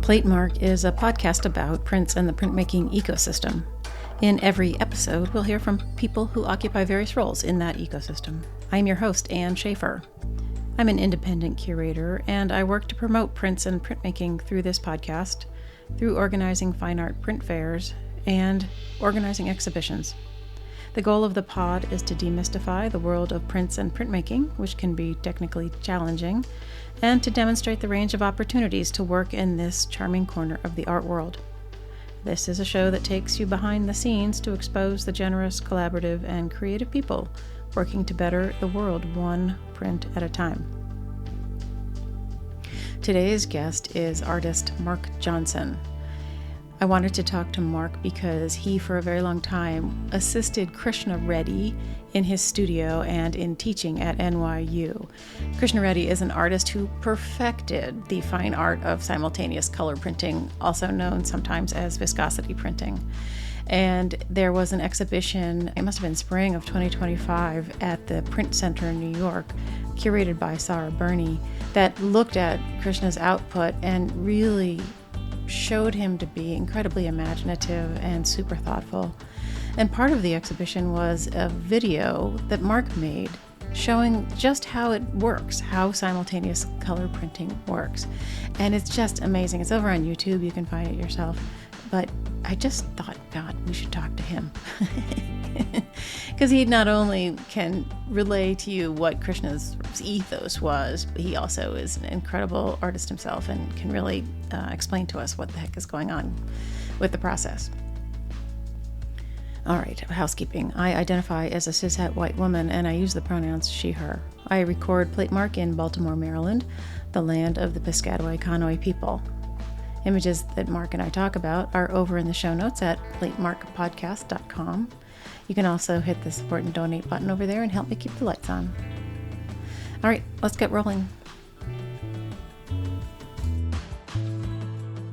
Platemark is a podcast about prints and the printmaking ecosystem. In every episode, we'll hear from people who occupy various roles in that ecosystem. I'm your host, Ann Shafer. I'm an independent curator, and I work to promote prints and printmaking through this podcast, through organizing fine art print fairs, and organizing exhibitions. The goal of the pod is to demystify the world of prints and printmaking, which can be technically challenging, and to demonstrate the range of opportunities to work in this charming corner of the art world. This is a show that takes you behind the scenes to expose the generous, collaborative, and creative people working to better the world one print at a time. Today's guest is artist Mark Johnson. I wanted to talk to Mark because he, for a very long time, assisted Krishna Reddy in his studio and in teaching at NYU. Krishna Reddy is an artist who perfected the fine art of simultaneous color printing, also known sometimes as viscosity printing. And there was an exhibition, it must have been spring of 2025, at the Print Center in New York, curated by Sarah Burney, that looked at Krishna's output and really showed him to be incredibly imaginative and super thoughtful. And part of the exhibition was a video that Mark made showing just how it works, how simultaneous color printing works. And it's just amazing. It's over on YouTube. You can find it yourself. But I just thought, God, we should talk to him. Because he not only can relay to you what Krishna's ethos was, but he also is an incredible artist himself and can really explain to us what the heck is going on with the process. All right, housekeeping. I identify as a cishet white woman, and I use the pronouns she, her. I record Platemark in Baltimore, Maryland, the land of the Piscataway Conoy people. Images that Mark and I talk about are over in the show notes at platemarkpodcast.com. You can also hit the support and donate button over there and help me keep the lights on. All right, let's get rolling.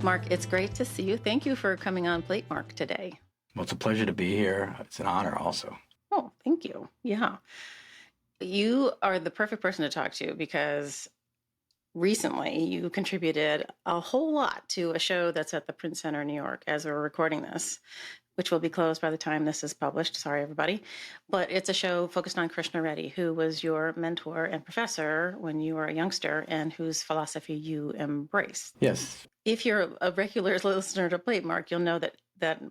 Mark, it's great to see you. Thank you for coming on Platemark today. Well, it's a pleasure to be here. It's an honor also. Oh, thank you. Yeah. You are the perfect person to talk to because recently you contributed a whole lot to a show that's at the Print Center in New York as we're recording this, which will be closed by the time this is published. Sorry, everybody. But it's a show focused on Krishna Reddy, who was your mentor and professor when you were a youngster and whose philosophy you embraced. Yes. If you're a regular listener to Platemark, you'll know that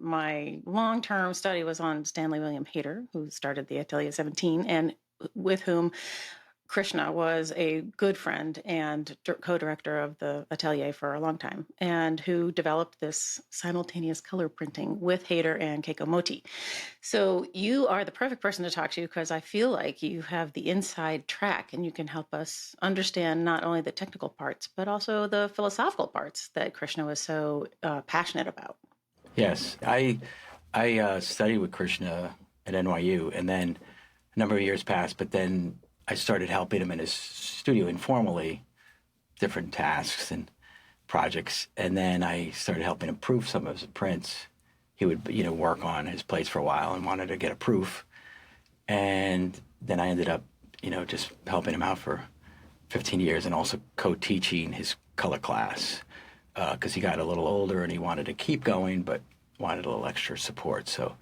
my long-term study was on Stanley William Hayter, who started the Atelier 17, and with whom Krishna was a good friend and co-director of the Atelier for a long time, and who developed this simultaneous color printing with Hayter and Keiko Moti. So you are the perfect person to talk to because I feel like you have the inside track and you can help us understand not only the technical parts, but also the philosophical parts that Krishna was so passionate about. Yes. I studied with Krishna at NYU, and then a number of years passed, but then I started helping him in his studio informally, different tasks and projects. And then I started helping him proof some of his prints. He would, work on his plates for a while and wanted to get a proof. And then I ended up, just helping him out for 15 years and also co-teaching his color class because he got a little older and he wanted to keep going, but wanted a little extra support. So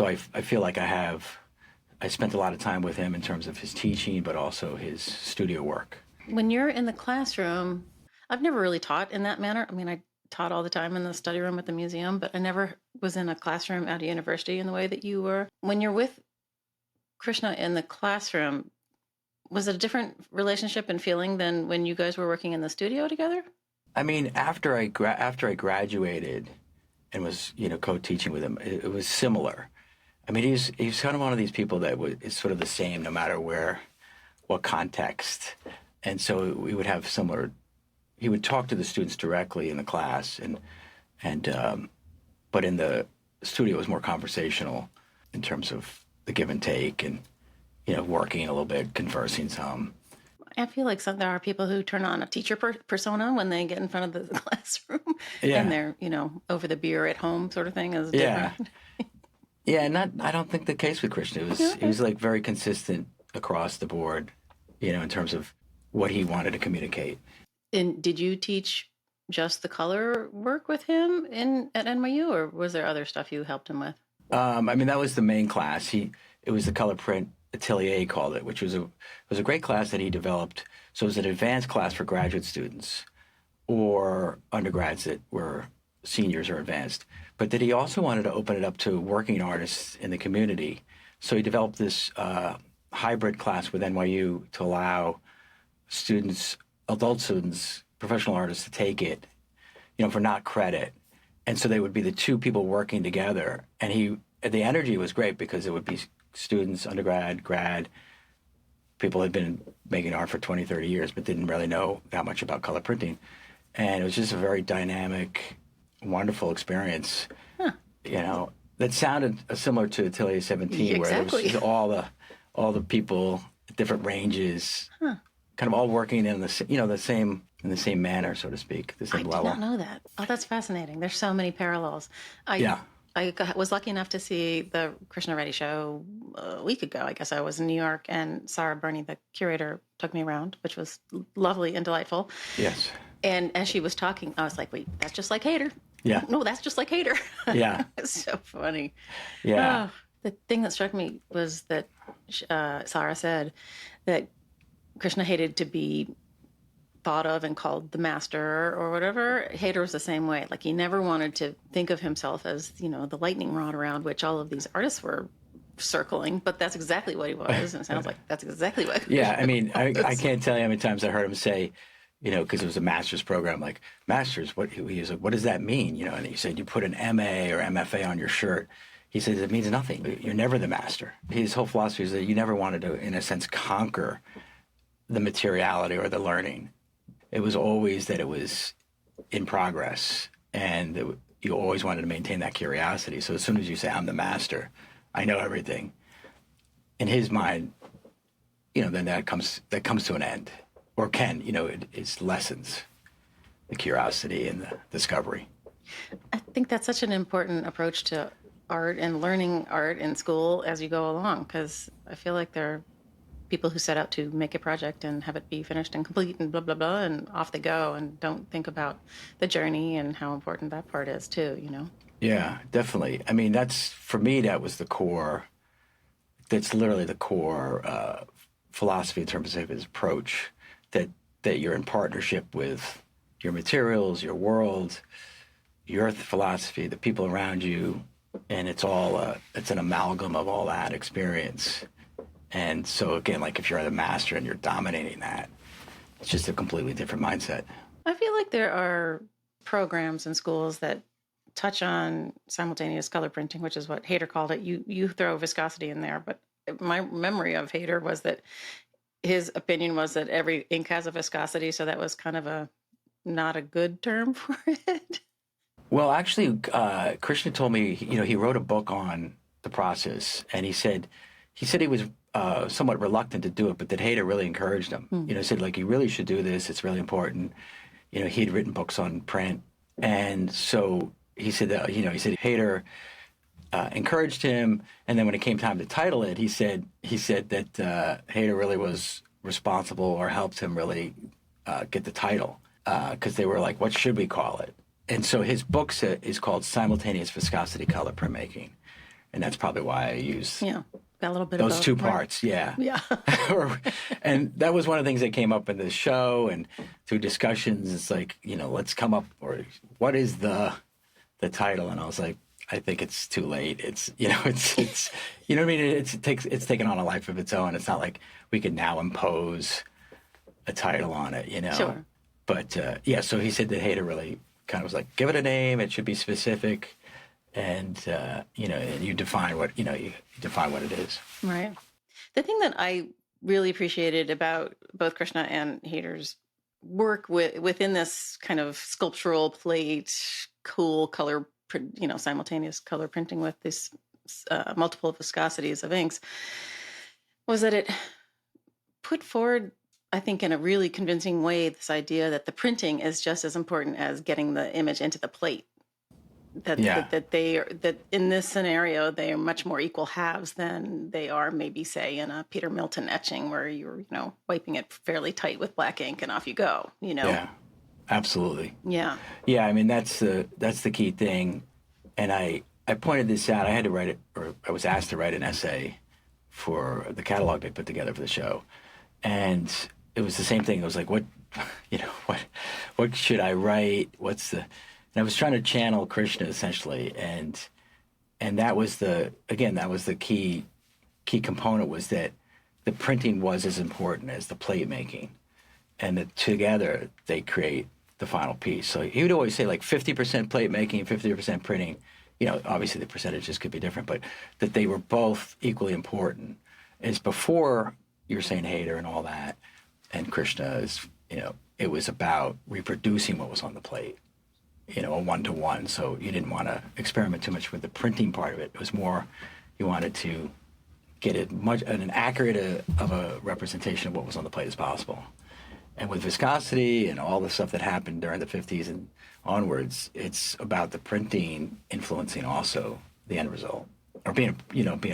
I feel like I spent a lot of time with him in terms of his teaching, but also his studio work. When you're in the classroom, I've never really taught in that manner. I mean, I taught all the time in the study room at the museum, but I never was in a classroom at a university in the way that you were. When you're with Krishna in the classroom, was it a different relationship and feeling than when you guys were working in the studio together? I mean, after I graduated and was, co-teaching with him, it was similar. I mean, he's kind of one of these people that is sort of the same no matter what context. And so we would have similar, he would talk to the students directly in the class, but in the studio it was more conversational in terms of the give and take and, working a little bit, conversing some. I feel like there are people who turn on a teacher persona when they get in front of the classroom Yeah. and they're, over the beer at home sort of thing is different. Yeah, I don't think the case with Krishna. It was like very consistent across the board, in terms of what he wanted to communicate. And did you teach just the color work with him at NYU, or was there other stuff you helped him with? I mean, that was the main class. It was the color print atelier, he called it, which was a great class that he developed. So it was an advanced class for graduate students or undergrads that were seniors or advanced. But that he also wanted to open it up to working artists in the community. So he developed this hybrid class with NYU to allow students, adult students, professional artists to take it, for not credit. And so they would be the two people working together. And the energy was great because it would be students, undergrad, grad, people had been making art for 20, 30 years, but didn't really know that much about color printing. And it was just a very dynamic, wonderful experience, that sounded similar to Atelier 17, where it was just all the people, different ranges, kind of all working in the same manner, so to speak, the same level. I did not know that. Oh, that's fascinating. There's so many parallels. I was lucky enough to see the Krishna Reddy show a week ago. I guess I was in New York, and Sarah Burney, the curator, took me around, which was lovely and delightful. Yes. And as she was talking, I was like, wait, that's just like Hayter. Yeah. No, that's just like Hayter. Yeah. It's so funny. Yeah. The thing that struck me was that Sarah said that Krishna hated to be thought of and called the master or whatever. Hayter was the same way. Like, he never wanted to think of himself as, the lightning rod around which all of these artists were circling, but that's exactly what he was. And it sounds like that's exactly what. Yeah. I mean, I can't tell you how many times I heard him say, because it was a master's program, like, masters, what does that mean? And he said, you put an MA or MFA on your shirt. He says, it means nothing. You're never the master. His whole philosophy is that you never wanted to, in a sense, conquer the materiality or the learning. It was always that it was in progress, and you always wanted to maintain that curiosity. So as soon as you say, I'm the master, I know everything, in his mind, then that comes to an end, or can, it lessens the curiosity and the discovery. I think that's such an important approach to art and learning art in school as you go along, because I feel like there are people who set out to make a project and have it be finished and complete and blah, blah, blah, and off they go and don't think about the journey and how important that part is too, Yeah, definitely. I mean, for me, that was the core, that's literally the core philosophy in terms of his approach, that you're in partnership with your materials, your world, your philosophy, the people around you, and it's all it's an amalgam of all that experience. And so again, like, if you're the master and you're dominating that, it's just a completely different mindset. I feel like there are programs in schools that touch on simultaneous color printing, which is what Hayter called it. You throw viscosity in there, but my memory of Hayter was that his opinion was that every ink has a viscosity, so that was kind of not a good term for it. Well, actually, Krishna told me, he wrote a book on the process, and he said he was somewhat reluctant to do it, but that Hayter really encouraged him. He said, like, you really should do this. It's really important. He had written books on print, and so he said that, Hayter encouraged him, and then when it came time to title it, he said that Hayter really was responsible or helped him really get the title, because they were like, what should we call it? And so his book is called Simultaneous Viscosity Color Printmaking, and that's probably why I use got a little bit those of both, two right? parts. Yeah. And that was one of the things that came up in the show and through discussions. It's like, let's come up, or what is the title? And I was like, I think it's too late. It's it's what I mean. It's taken on a life of its own. It's not like we could now impose a title on it. Sure. But so he said that Hayter really kind of was like, give it a name. It should be specific, and and you define what it is. Right. The thing that I really appreciated about both Krishna and Hayter's work within this kind of sculptural plate, cool color, simultaneous color printing with this multiple viscosities of inks, was that it put forward, I think, in a really convincing way, this idea that the printing is just as important as getting the image into the plate. That in this scenario, they are much more equal halves than they are maybe, say, in a Peter Milton etching where you're, wiping it fairly tight with black ink and off you go, Yeah. Absolutely. Yeah. Yeah, I mean, that's the key thing. And I pointed this out. I had to write it, or I was asked to write an essay for the catalog they put together for the show. And it was the same thing. It was like, what should I write? And I was trying to channel Krishna essentially. And that was the key component, was that the printing was as important as the plate making, and that together they create the final piece. So he would always say like 50% plate making, 50% printing. Obviously the percentages could be different, but that they were both equally important. Is before you were saying Hayter and all that, and Krishna is, it was about reproducing what was on the plate, a one-to-one. So you didn't want to experiment too much with the printing part of it. It was more, you wanted to get an accurate of a representation of what was on the plate as possible. And with viscosity and all the stuff that happened during the 50s and onwards, it's about the printing influencing also the end result, or being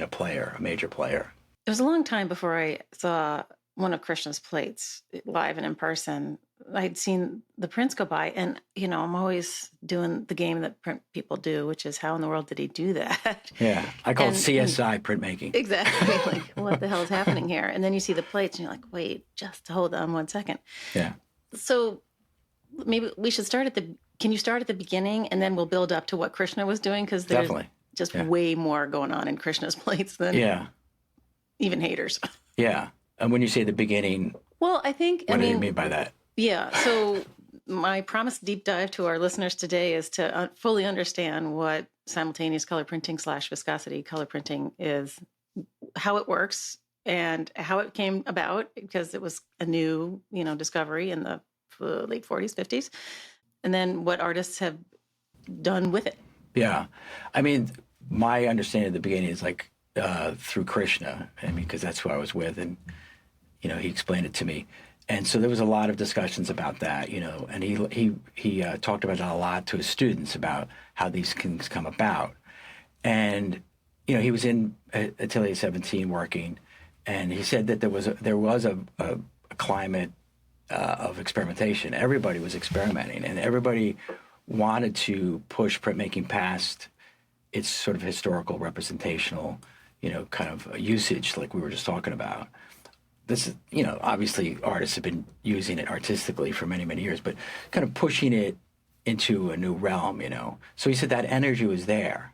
a player, a major player. It was a long time before I saw one of Krishna's plates live and in person. I'd seen the prints go by, and I'm always doing the game that print people do, which is, how in the world did he do that? Yeah, I call it CSI printmaking. Exactly. Like, what the hell is happening here? And then you see the plates, and you're like, wait, just hold on 1 second. Yeah. So maybe we should start can you start at the beginning, and then we'll build up to what Krishna was doing? Because there's just way more going on in Krishna's plates than even Hayter's. Yeah. And when you say the beginning, well, I think, what do you mean by that? Yeah. So my promised deep dive to our listeners today is to fully understand what simultaneous color printing / viscosity color printing is, how it works, and how it came about, because it was a new, discovery in the late 40s, 50s, and then what artists have done with it. Yeah. I mean, my understanding at the beginning is like through Krishna, because that's who I was with, and, he explained it to me. And so there was a lot of discussions about that, and he talked about that a lot to his students, about how these things come about. And, he was in Atelier 17 working, and he said that there was a climate of experimentation. Everybody was experimenting, and everybody wanted to push printmaking past its sort of historical representational, kind of usage, like we were just talking about. This is, obviously artists have been using it artistically for many, many years, but kind of pushing it into a new realm, So he said that energy was there,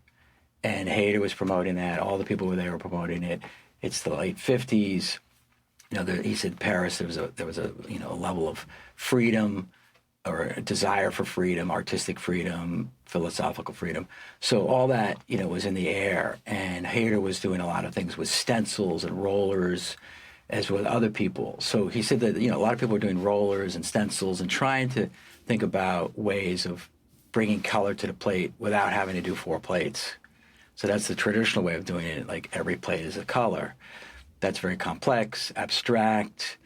and Hayter was promoting that. All the people were there were promoting it. It's the late 50s. He said Paris, there was a level of freedom, or a desire for freedom, artistic freedom, philosophical freedom. So all that, was in the air. And Hayter was doing a lot of things with stencils and rollers, as with other people. So he said that, a lot of people were doing rollers and stencils and trying to think about ways of bringing color to the plate without having to do 4 plates. So that's the traditional way of doing it. Like, every plate is a color. That's very complex, abstract,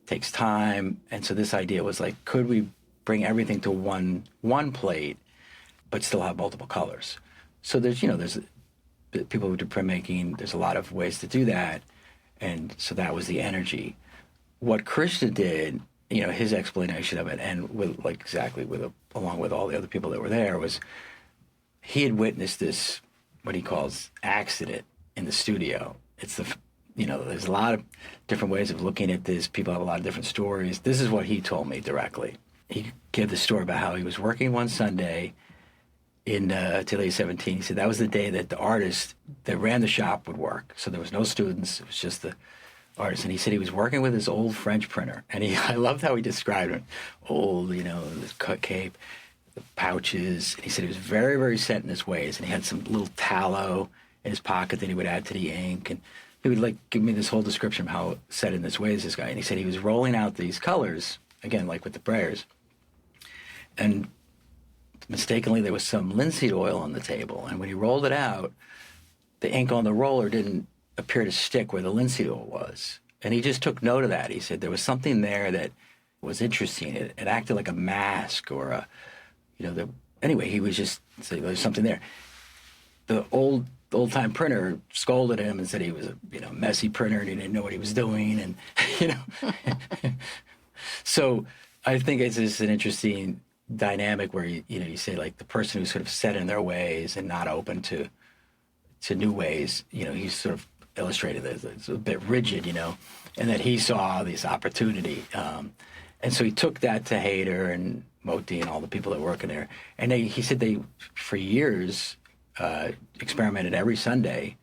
takes time. And so this idea was like, could we bring everything to one plate, but still have multiple colors? So there's people who do printmaking, there's a lot of ways to do that. And so that was the energy. What Krishna did, his explanation of it, and along with all the other people that were there, was he had witnessed this, what he calls accident in the studio. It's there's a lot of different ways of looking at this. People have a lot of different stories. This is what he told me directly. He gave the story about how he was working one Sunday in Atelier 17. He said that was the day that the artist that ran the shop would work. So there was no students. It was just the artist. And he said he was working with his old French printer. And I loved how he described it. Old, this cut cape, the pouches. And he said he was very, very set in his ways. And he had some little tallow in his pocket that he would add to the ink. And he would give me this whole description of how set in his ways this guy. And he said he was rolling out these colors, again, like with the brayers. And mistakenly, there was some linseed oil on the table. And when he rolled it out, the ink on the roller didn't appear to stick where the linseed oil was. And he just took note of that. He said there was something there that was interesting. It acted like a mask or anyway, he was just saying there's something there. The old-time printer scolded him and said he was a messy printer and he didn't know what he was doing. And, So I think it's just an interesting dynamic where you say like the person who's sort of set in their ways and not open to new ways. He's sort of illustrated as it's a bit rigid, and that he saw this opportunity, and so he took that to Hayter and Moti and all the people that work in there, and he said they for years experimented every Sunday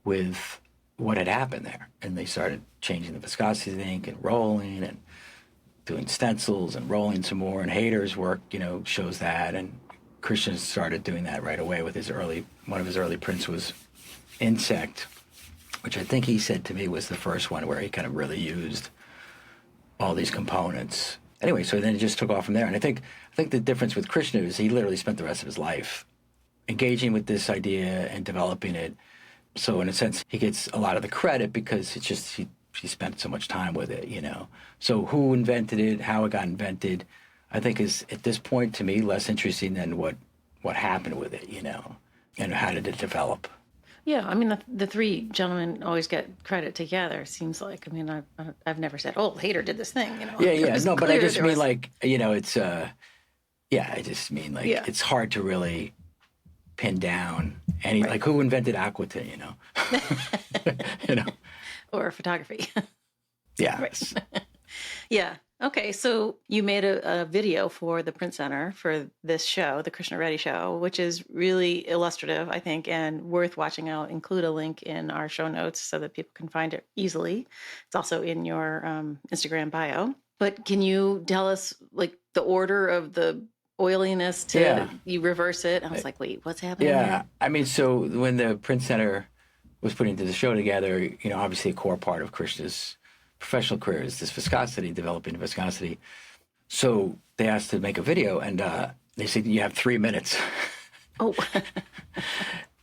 with what had happened there, and they started changing the viscosity of the ink and rolling and doing stencils and rolling some more. And Hayter's work, shows that. And Krishna started doing that right away with one of his early prints was Insect, which I think he said to me was the first one where he kind of really used all these components. Anyway, so then it just took off from there. And I think the difference with Krishna is he literally spent the rest of his life engaging with this idea and developing it. So in a sense, he gets a lot of the credit because it's just he spent so much time with it, So who invented it, how it got invented, I think is at this point to me less interesting than what happened with it, and how did it develop. Yeah, I mean the three gentlemen always get credit together. It seems like. I mean, I've never said, "Oh, Hayter did this thing," Yeah, no, but I just mean like it's I just mean like it's hard to really pin down any like who invented Aquatint, or photography. Yeah. Right. Yeah. Okay. So you made a video for the Print Center for this show, the Krishna Reddy show, which is really illustrative, I think, and worth watching. I'll include a link in our show notes so that people can find it easily. It's also in your Instagram bio. But can you tell us like the order of the oiliness to you reverse it? I was like, wait, what's happening here? I mean, so when the Print Center was putting the show together, obviously a core part of Krishna's professional career is this viscosity, developing viscosity. So they asked to make a video, and they said, you have 3 minutes. Oh.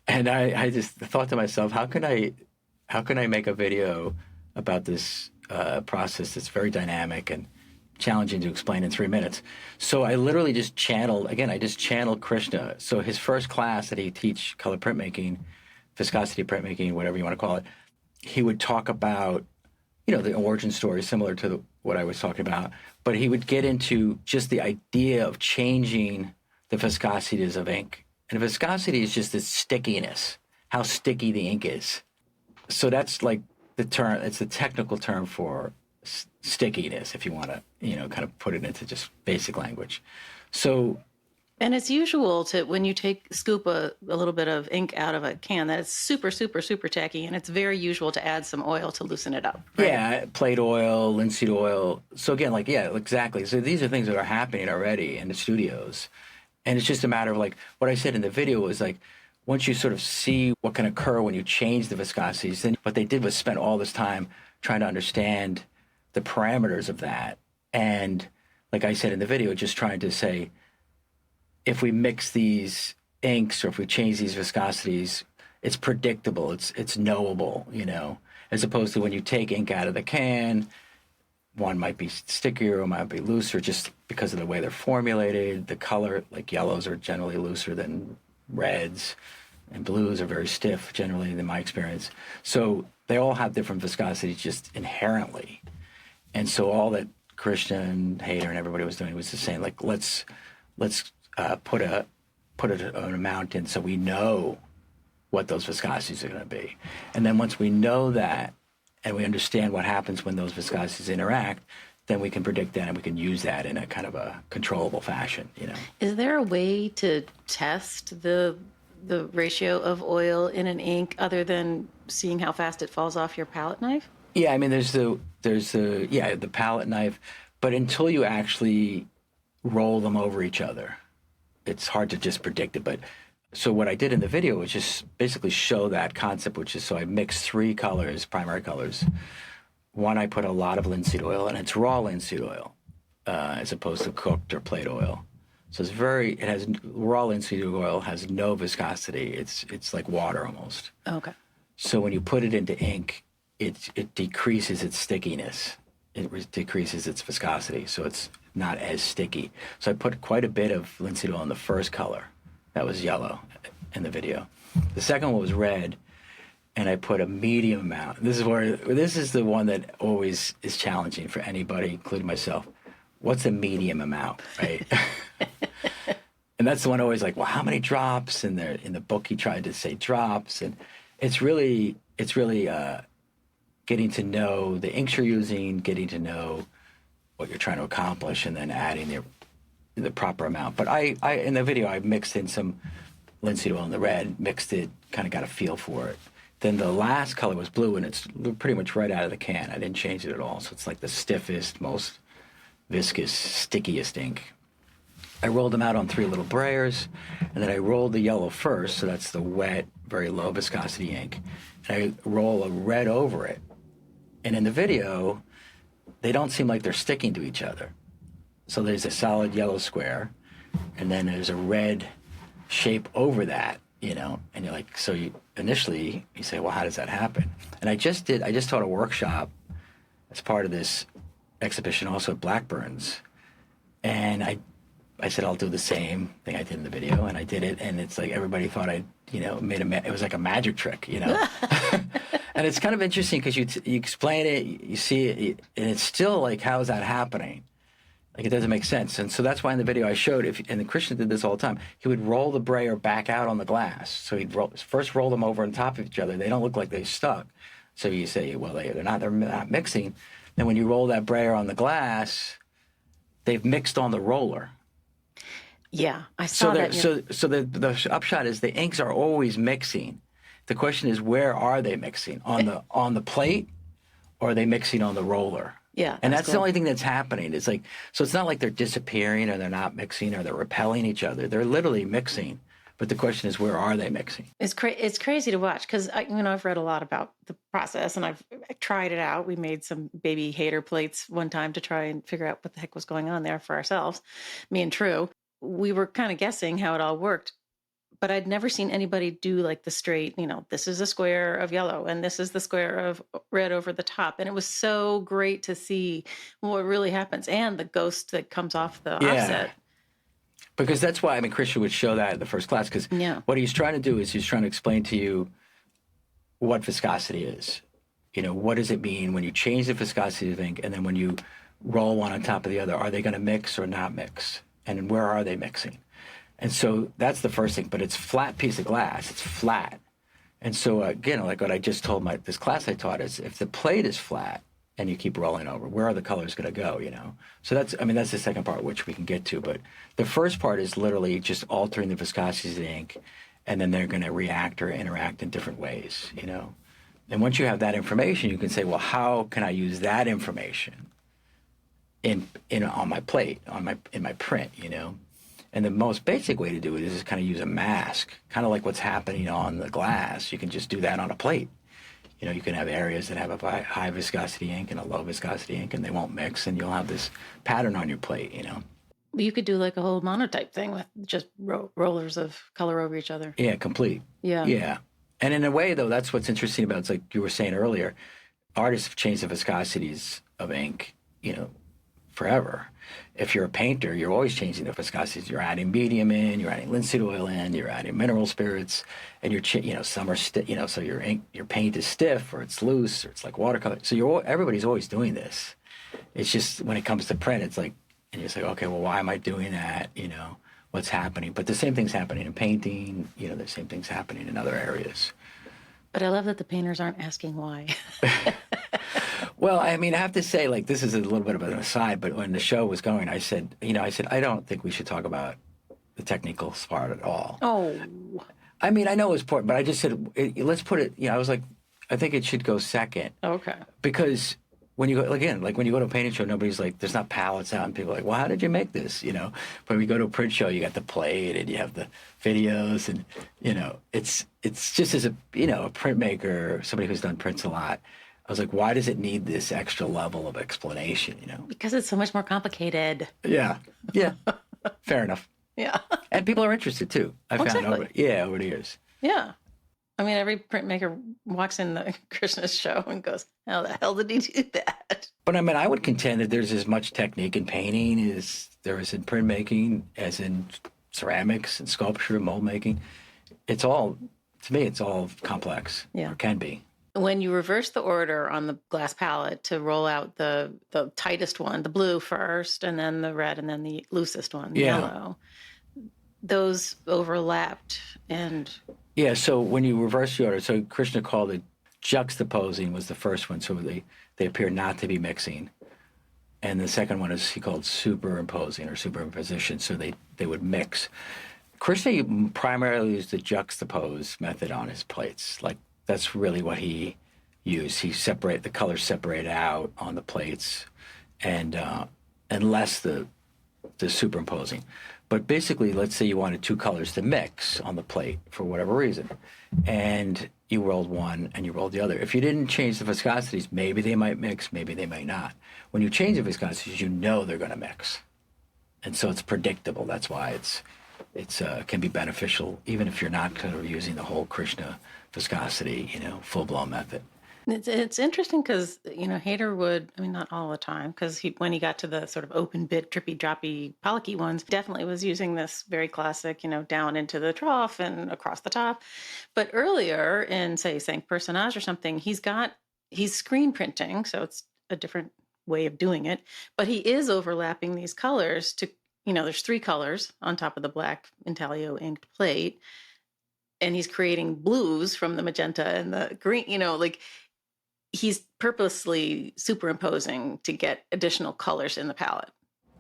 And I just thought to myself, how can I make a video about this process that's very dynamic and challenging to explain in 3 minutes? So I literally just channeled Krishna. So his first class that he teach color printmaking, viscosity printmaking, whatever you want to call it, he would talk about, the origin story similar to what I was talking about, but he would get into just the idea of changing the viscosities of ink. And viscosity is just the stickiness, how sticky the ink is. So that's like the term, it's the technical term for stickiness, if you want to, kind of put it into just basic language. So, and it's usual to, when you scoop a little bit of ink out of a can, that it's super, super, super tacky, and it's very usual to add some oil to loosen it up. Right? Yeah, plate oil, linseed oil. So again, exactly. So these are things that are happening already in the studios. And it's just a matter of like, what I said in the video was like, once you sort of see what can occur when you change the viscosities, then what they did was spend all this time trying to understand the parameters of that. And like I said in the video, just trying to say, if we mix these inks or if we change these viscosities, it's predictable, it's knowable, as opposed to when you take ink out of the can, one might be stickier or might be looser just because of the way they're formulated. The color, like yellows are generally looser than reds, and blues are very stiff generally in my experience. So they all have different viscosities just inherently. And so all that Krishna and Hayter and everybody was doing was just saying, like, let's put an amount in so we know what those viscosities are going to be. And then once we know that and we understand what happens when those viscosities interact, then we can predict that and we can use that in a kind of a controllable fashion, Is there a way to test the ratio of oil in an ink other than seeing how fast it falls off your palette knife? Yeah, I mean, there's the palette knife, but until you actually roll them over each other, it's hard to just predict it. But so what I did in the video was just basically show that concept, which is, so I mixed 3 colors, primary colors. One, I put a lot of linseed oil, and it's raw linseed oil, as opposed to cooked or plate oil. So raw linseed oil has no viscosity. It's like water almost. Okay. So when you put it into ink, it decreases its stickiness. It decreases its viscosity, so it's not as sticky. So I put quite a bit of linseed oil in the first color. That was yellow in the video. The second one was red, and I put a medium amount. This is the one that always is challenging for anybody, including myself. what's a medium amount, right? And that's the one always like, well, how many drops? And in the book, he tried to say drops. And it's really getting to know the inks you're using, getting to know what you're trying to accomplish, and then adding the proper amount. But I in the video, I mixed in some linseed oil in the red, mixed it, kind of got a feel for it. Then the last color was blue, and it's pretty much right out of the can. I didn't change it at all. So it's like the stiffest, most viscous, stickiest ink. I rolled them out on 3 little brayers, and then I rolled the yellow first, so that's the wet, very low viscosity ink. And I roll a red over it. And in the video, they don't seem like they're sticking to each other. So there's a solid yellow square, and then there's a red shape over that, and you're like, so initially you say, well, how does that happen? And I just taught a workshop as part of this exhibition also at Blackburn's, and I said, I'll do the same thing I did in the video, and I did it, and it's like everybody thought I, it was like a magic trick, And it's kind of interesting because you explain it, you see it, and it's still like, how is that happening? Like, it doesn't make sense. And so that's why in the video I showed, and Krishna did this all the time, he would roll the brayer back out on the glass. So he'd first roll them over on top of each other. They don't look like they stuck. So you say, well, they're not mixing. Then when you roll that brayer on the glass, they've mixed on the roller. Yeah, I saw that. So the upshot is the inks are always mixing. The question is, where are they mixing? On the plate, or are they mixing on the roller? Yeah. And that's cool. The only thing that's happening. It's like, so it's not like they're disappearing or they're not mixing or they're repelling each other. They're literally mixing. But the question is, where are they mixing? It's crazy to watch because I've read a lot about the process and I've tried it out. We made some baby hater plates one time to try and figure out what the heck was going on there for ourselves, me and True. We were kind of guessing how it all worked, but I'd never seen anybody do like the straight, this is a square of yellow and this is the square of red over the top. And it was so great to see what really happens and the ghost that comes off the offset. Because that's why, Krishna would show that in the first class, because what he's trying to do is he's trying to explain to you what viscosity is. What does it mean when you change the viscosity of ink, and then when you roll one on top of the other, are they going to mix or not mix? And where are they mixing? And so that's the first thing, but it's flat piece of glass. It's flat. And so again, like what I just told this class I taught is, if the plate is flat and you keep rolling over, where are the colors going to go, So that's the second part, which we can get to. But the first part is literally just altering the viscosity of the ink, and then they're going to react or interact in different ways, And once you have that information, you can say, well, how can I use that information on my plate, in my print, And the most basic way to do it is kind of use a mask, kind of like what's happening on the glass. You can just do that on a plate. You can have areas that have a high viscosity ink and a low viscosity ink, and they won't mix, and you'll have this pattern on your plate, You could do like a whole monotype thing with just rollers of color over each other. Yeah, complete. Yeah. Yeah. And in a way, though, that's what's interesting about it. It's like you were saying earlier, artists have changed the viscosities of ink, forever. If you're a painter, you're always changing the viscosities. You're adding medium in, you're adding linseed oil in, you're adding mineral spirits, and some are so your paint is stiff or it's loose or it's like watercolor. So everybody's always doing this. It's just when it comes to print, it's like, and you're like, okay, well, why am I doing that? What's happening? But the same thing's happening in painting. The same thing's happening in other areas. But I love that the painters aren't asking why. Well, I have to say, like, this is a little bit of an aside, but when the show was going, I said, I don't think we should talk about the technical part at all. Oh. I know it was important, but I just said, let's put it, I was like, I think it should go second. Okay. Because when you go, again, like when you go to a painting show, nobody's like, there's not palettes out, and people are like, well, how did you make this? But when you go to a print show, you got the plate and you have the videos, and, it's just as a printmaker, somebody who's done prints a lot, I was like, why does it need this extra level of explanation, Because it's so much more complicated. Yeah. Yeah. Fair enough. Yeah. And people are interested, too. I found exactly. over the years. Yeah. Every printmaker walks in the Krishna's show and goes, how the hell did he do that? But I would contend that there's as much technique in painting as there is in printmaking, as in ceramics and sculpture, mold making. To me, it's all complex. Yeah. Or can be. When you reverse the order on the glass palette to roll out the tightest one, the blue first, and then the red, and then the loosest one, the Yeah. yellow, those overlapped. And Yeah, so when you reverse the order, so Krishna called it juxtaposing was the first one, so they appear not to be mixing. And the second one is he called superimposing or superimposition, so they would mix. Krishna primarily used the juxtapose method on his plates. Like that's really what he used. The colors separate out on the plates, and less the superimposing. But basically, let's say you wanted two colors to mix on the plate for whatever reason, and you rolled one and you rolled the other. If you didn't change the viscosities, maybe they might mix, maybe they might not. When you change the viscosities, you know they're going to mix, and so it's predictable. That's why it's can be beneficial even if you're not kind of using the whole Krishna viscosity, full blown method. it's interesting because, Hayter would, I mean, not all the time, because when he got to the sort of open bit, drippy, droppy, pollocky ones, definitely was using this very classic, down into the trough and across the top. But earlier in, say, Cinq Personnages or something, he's screen printing, so it's a different way of doing it, but he is overlapping these colors to, there's three colors on top of the black intaglio inked plate, and he's creating blues from the magenta and the green, like he's purposely superimposing to get additional colors in the palette.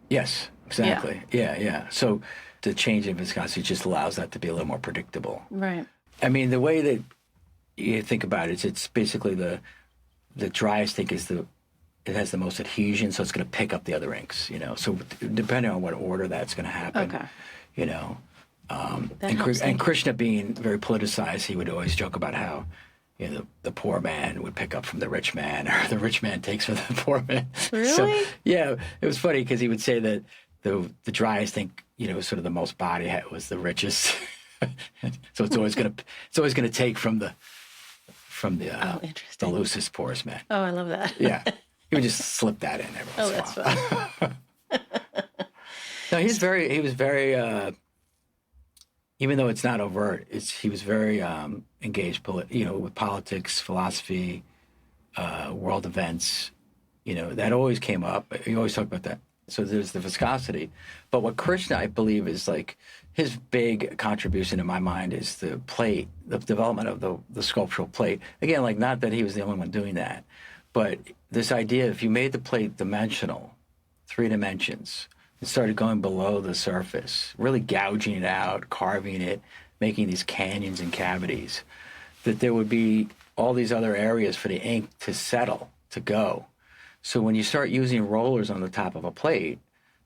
Yes, exactly. Yeah. So the change in viscosity just allows that to be a little more predictable. Right. I mean, the way that you think about it, it's basically the driest ink it has the most adhesion, so it's going to pick up the other inks, So depending on what order that's going to happen, Okay. And Krishna being very politicized, he would always joke about how, the poor man would pick up from the rich man, or the rich man takes from the poor man. Really? So, yeah, it was funny because he would say that the driest ink, sort of the most body was the richest. So it's always gonna take from the loosest, poorest man. Oh, I love that. Yeah, he would just slip that in every once in a while. Fun. No, he was very. Even though it's not overt, he was very engaged, with politics, philosophy, world events. That always came up. He always talked about that. So there's the viscosity. But what Krishna, I believe, is like his big contribution in my mind is the plate, the development of the sculptural plate. Again, like not that he was the only one doing that, but this idea, if you made the plate dimensional, 3 dimensions, it started going below the surface, really gouging it out, carving it, making these canyons and cavities, that there would be all these other areas for the ink to settle, to go. So when you start using rollers on the top of a plate,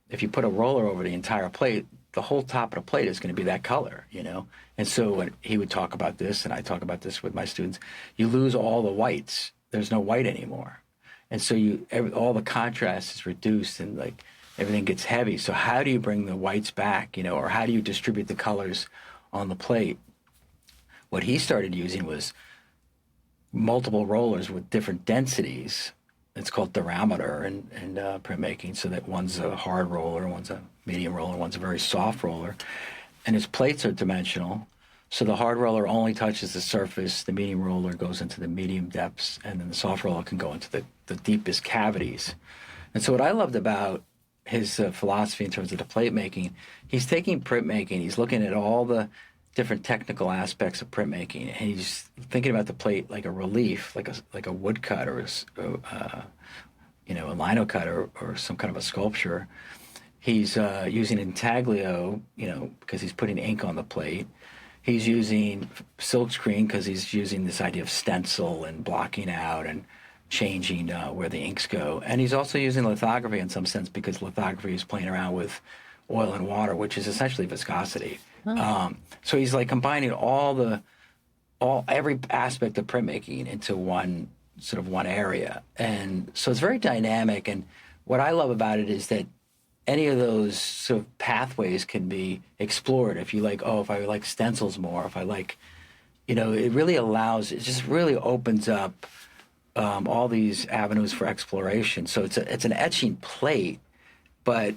if you put a roller over the entire plate, the whole top of the plate is going to be that color, And so when he would talk about this, and I talk about this with my students, you lose all the whites. There's no white anymore. And so all the contrast is reduced, and like everything gets heavy. So how do you bring the whites back, or how do you distribute the colors on the plate? What he started using was multiple rollers with different densities. It's called durometer in printmaking, so that one's a hard roller, one's a medium roller, one's a very soft roller. And his plates are dimensional. So the hard roller only touches the surface, the medium roller goes into the medium depths, and then the soft roller can go into the deepest cavities. And so what I loved about his philosophy in terms of the plate making, he's taking printmaking, he's looking at all the different technical aspects of printmaking, and he's thinking about the plate like a relief, like a woodcut or a lino cut or some kind of a sculpture. He's using intaglio, because he's putting ink on the plate. He's using silkscreen because he's using this idea of stencil and blocking out and changing where the inks go. And he's also using lithography in some sense, because lithography is playing around with oil and water, which is essentially viscosity. So he's like combining every aspect of printmaking into one area. And so it's very dynamic. And what I love about it is that any of those sort of pathways can be explored. If you if I like stencils more, if I like, it just really opens up all these avenues for exploration. So it's an etching plate, but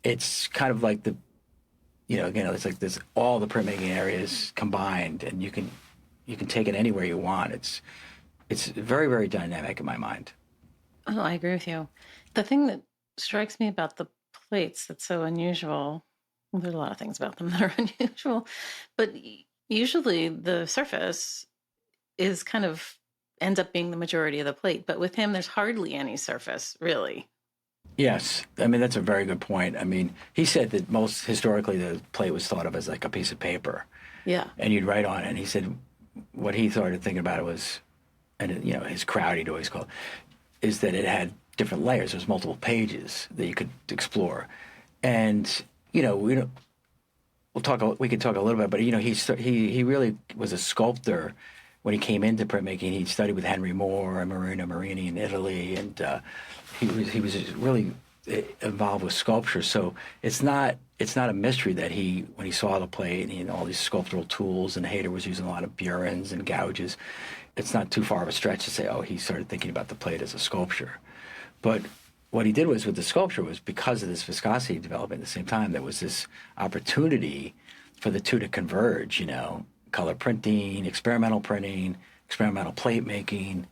it's kind of like it's like this, all the printmaking areas combined, and you can take it anywhere you want. it's very, very dynamic in my mind. Oh, I agree with you. The thing that strikes me about the plates that's so unusual, well, there's a lot of things about them that are unusual, but usually the surface is kind of ends up being the majority of the plate. But with him, there's hardly any surface, really. Yes, I mean that's a very good point. I mean, he said that most historically the plate was thought of as like a piece of paper, Yeah. and you'd write on it. And he said what he started thinking about it was, and you know, his crowd he'd always call, is that it had different layers. There's multiple pages that you could explore, and you know, we could talk a little bit, but you know, he really was a sculptor. When he came into printmaking, he studied with Henry Moore and Marino Marini in Italy, and he was really involved with sculpture. So it's not a mystery that when he saw the plate and all these sculptural tools, and Hayter was using a lot of burins and gouges, it's not too far of a stretch to say, oh, he started thinking about the plate as a sculpture. But what he did was with the sculpture was because of this viscosity development at the same time, there was this opportunity for the two to converge, you know, color printing, experimental plate making,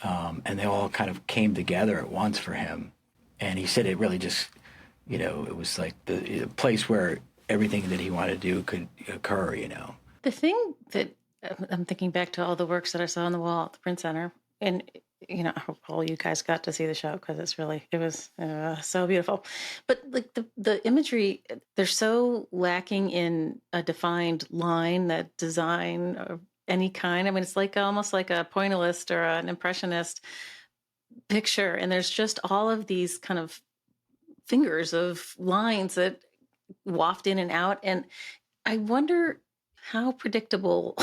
and they all kind of came together at once for him. And he said it really just, you know, it was like the place where everything that he wanted to do could occur, you know. The thing that I'm thinking back to all the works that I saw on the wall at the print center, and you know, I hope all you guys got to see the show because it was so beautiful. But like the imagery, they're so lacking in a defined line, that design of any kind. I mean, it's like almost like a pointillist or an impressionist picture, and there's just all of these kind of fingers of lines that waft in and out, and I wonder how predictable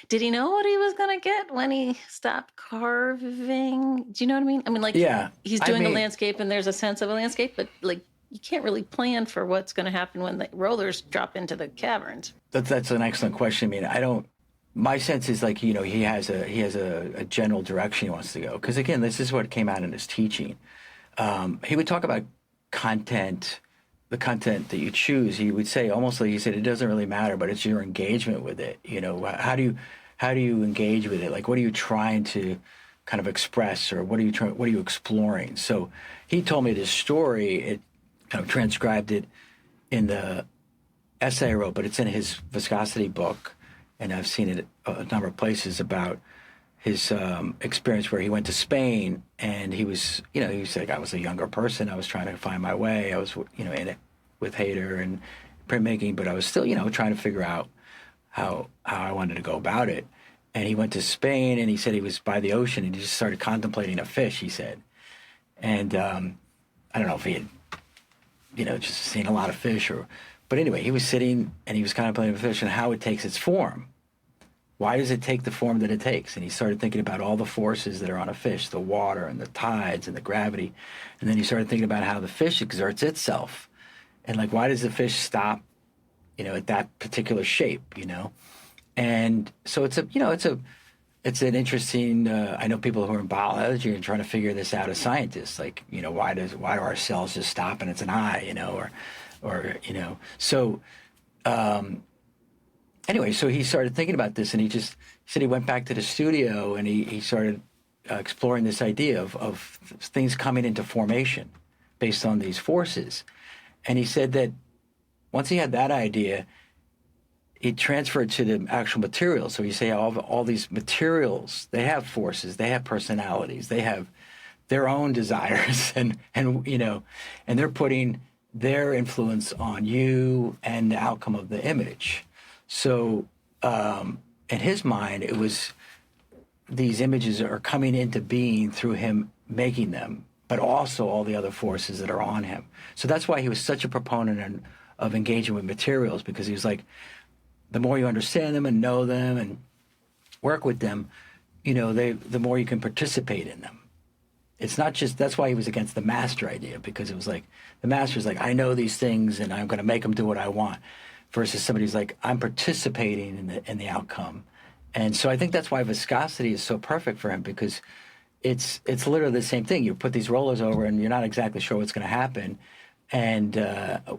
did he know what he was going to get when he stopped carving? Do you know what I mean? I mean, like, Yeah, he's doing a landscape and there's a sense of a landscape, but like, you can't really plan for what's going to happen when the rollers drop into the caverns. That's an excellent question. I mean, my sense is like, you know, he has a general direction he wants to go. Because again, this is what came out in his teaching. He would talk about the content that you choose. He would say, almost like he said, it doesn't really matter, but it's your engagement with it. You know, how do you engage with it? Like, what are you trying to kind of express, or what are you exploring? So he told me this story. It kind of transcribed it in the essay I wrote, but it's in his viscosity book, and I've seen it a number of places about his experience where he went to Spain, and he was, you know, he said, I was a younger person. I was trying to find my way. I was, you know, in it with Hayter and printmaking, but I was still, you know, trying to figure out how I wanted to go about it. And he went to Spain, and he said he was by the ocean, and he just started contemplating a fish, he said. And I don't know if he had, you know, just seen a lot of fish, but anyway, he was sitting and he was contemplating a fish and how it takes its form. Why does it take the form that it takes? And he started thinking about all the forces that are on a fish, the water and the tides and the gravity. And then he started thinking about how the fish exerts itself. And like, why does the fish stop, you know, at that particular shape, you know? And so it's an interesting, I know people who are in biology and trying to figure this out as scientists, like, you know, why do our cells just stop and it's an eye, you know, or you know, so, anyway, so he started thinking about this, and he said he went back to the studio and he started exploring this idea of things coming into formation based on these forces. And he said that once he had that idea, he transferred to the actual materials. So you say all these materials, they have forces, they have personalities, they have their own desires, and you know, and they're putting their influence on you and the outcome of the image. So in his mind, it was these images are coming into being through him making them, but also all the other forces that are on him. So that's why he was such a proponent of engaging with materials, because he was like, the more you understand them and know them and work with them, you know, the more you can participate in them. It's not just, that's why he was against the master idea, because it was like, the master's like, I know these things and I'm going to make them do what I want, versus somebody's like, I'm participating in the outcome. And so I think that's why viscosity is so perfect for him, because it's literally the same thing. You put these rollers over and you're not exactly sure what's going to happen. And,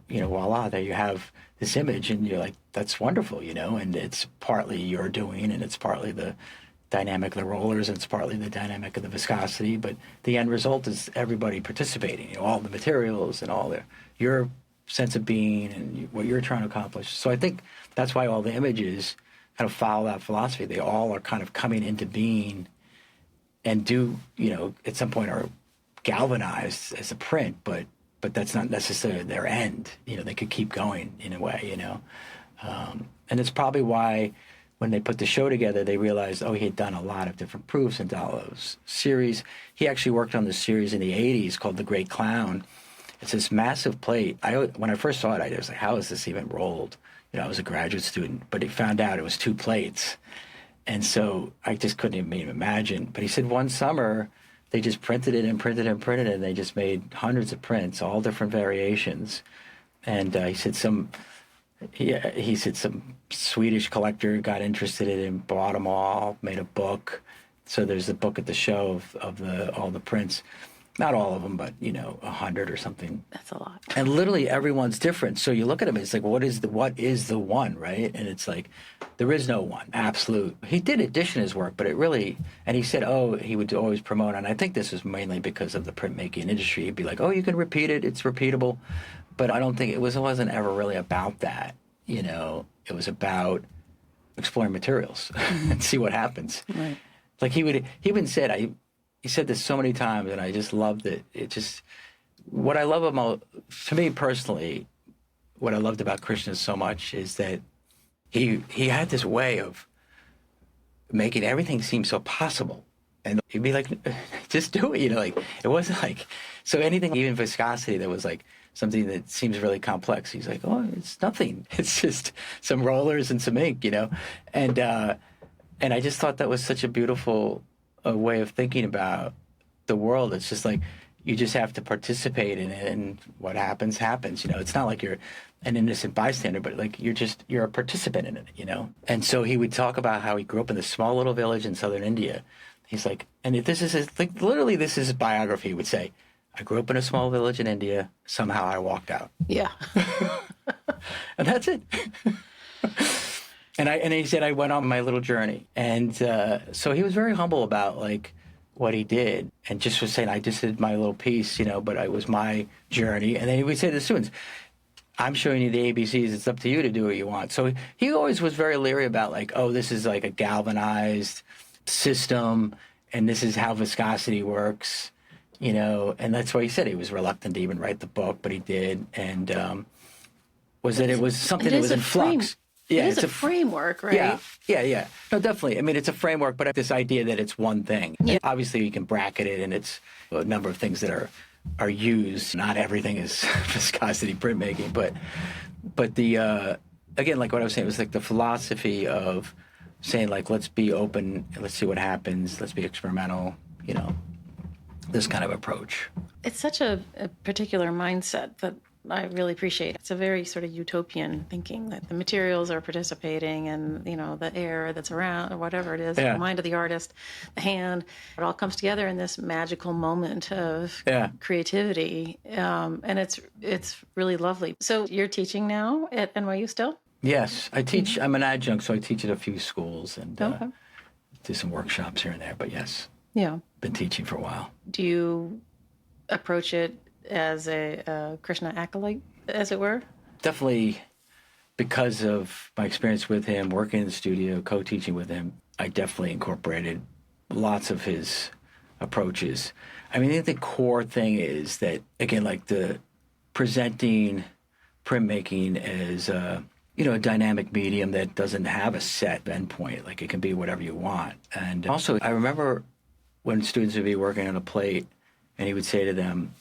you know, voila, there you have this image, and you're like, that's wonderful, you know, and it's partly your doing and it's partly the dynamic of the rollers, and it's partly the dynamic of the viscosity, but the end result is everybody participating, you know, all the materials and your sense of being and what you're trying to accomplish. So I think that's why all the images kind of follow that philosophy. They all are kind of coming into being and do, you know, at some point are galvanized as a print, but that's not necessarily their end. You know, they could keep going in a way, you know. And it's probably why when they put the show together, they realized, oh, he had done a lot of different proofs and all those series. He actually worked on this series in the 80s called The Great Clown. It's this massive plate. When I first saw it, I was like, how is this even rolled? You know, I was a graduate student, but he found out it was 2 plates. And so I just couldn't even imagine. But he said one summer, they just printed it and printed it and printed it, and they just made hundreds of prints, all different variations. And he said some Swedish collector got interested in it and bought them all, made a book. So there's a book at the show of all the prints. Not all of them, but, you know, 100 or something. That's a lot. And literally everyone's different. So you look at him, it's like, what is the one, right? And it's like, there is no one, absolute. He did edition his work, but it really, and he said, oh, he would always promote, and I think this was mainly because of the printmaking industry. He'd be like, oh, you can repeat it, it's repeatable. But I don't think it wasn't ever really about that, you know. It was about exploring materials and see what happens. Right. Like he even said, he said this so many times, and I just loved it. It just, what I love about, to me personally, what I loved about Krishna so much is that he had this way of making everything seem so possible. And he'd be like, just do it, you know, like, it wasn't like, so anything, even viscosity that was like something that seems really complex, he's like, oh, it's nothing. It's just some rollers and some ink, you know? And I just thought that was such a beautiful way of thinking about the world. It's just like, you just have to participate in it, and what happens, happens. You know, it's not like you're an innocent bystander, but like you're a participant in it, you know? And so he would talk about how he grew up in this small little village in southern India. He's like, and this is literally this is his biography. He would say, I grew up in a small village in India. Somehow I walked out. Yeah. And that's it. And he said, I went on my little journey. And so he was very humble about like what he did, and just was saying, I just did my little piece, you know, but it was my journey. And then he would say to the students, I'm showing you the ABCs. It's up to you to do what you want. So he always was very leery about like, oh, this is like a galvanized system, and this is how viscosity works, you know. And that's why he said he was reluctant to even write the book, but he did. And was that it was something that was in flux. Yeah, it's a framework, right? Yeah. No, definitely. I mean, it's a framework, but this idea that it's one thing. Yeah. Obviously, you can bracket it, and it's a number of things that are used. Not everything is viscosity printmaking, but the again, like what I was saying, it was like the philosophy of saying like, let's be open, let's see what happens, let's be experimental, you know, this kind of approach. It's such a particular mindset that I really appreciate. It's a very sort of utopian thinking that the materials are participating, and, you know, the air that's around or whatever it is, the mind of the artist, the hand, it all comes together in this magical moment of creativity. And it's really lovely. So you're teaching now at NYU still? Yes, I teach. I'm an adjunct, so I teach at a few schools and do some workshops here and there. But yes, been teaching for a while. Do you approach it as a Krishna acolyte, as it were? Definitely, because of my experience with him, working in the studio, co-teaching with him, I definitely incorporated lots of his approaches. I mean, I think the core thing is that, again, like the presenting printmaking as a dynamic medium that doesn't have a set endpoint. Like, it can be whatever you want. And also, I remember when students would be working on a plate, and he would say to them,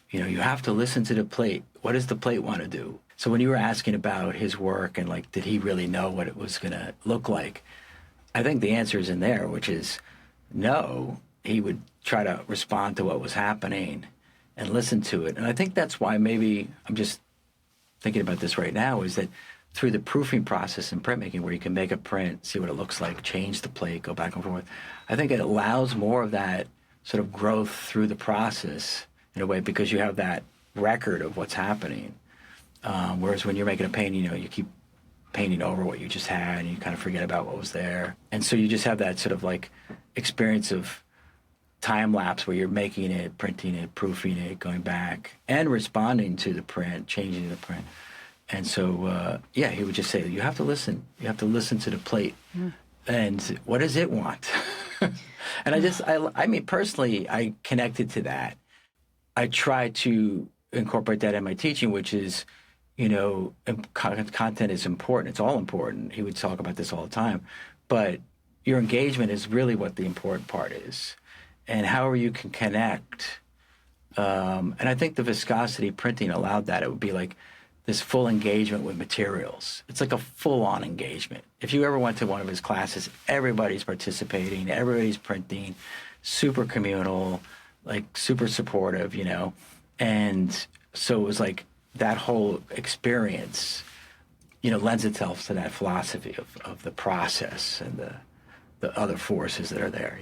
you know, you have to listen to the plate. What does the plate want to do? So when you were asking about his work and like, did he really know what it was going to look like? I think the answer is in there, which is no. He would try to respond to what was happening and listen to it. And I think that's why, maybe I'm just thinking about this right now, is that through the proofing process in printmaking, where you can make a print, see what it looks like, change the plate, go back and forth, I think it allows more of that sort of growth through the process in a way, because you have that record of what's happening. Whereas when you're making a painting, you know, you keep painting over what you just had, and you kind of forget about what was there. And so you just have that sort of like experience of time lapse where you're making it, printing it, proofing it, going back, and responding to the print, changing the print. And so, he would just say, you have to listen. You have to listen to the plate. And what does it want? And I mean, personally, I connected to that. I try to incorporate that in my teaching, which is, content is important. It's all important. He would talk about this all the time. But your engagement is really what the important part is. And however you can connect. And I think the viscosity printing allowed that. It would be like this full engagement with materials. It's like a full-on engagement. If you ever went to one of his classes, everybody's participating, everybody's printing, super communal, like super supportive, And so it was like that whole experience, lends itself to that philosophy of the process and the other forces that are there,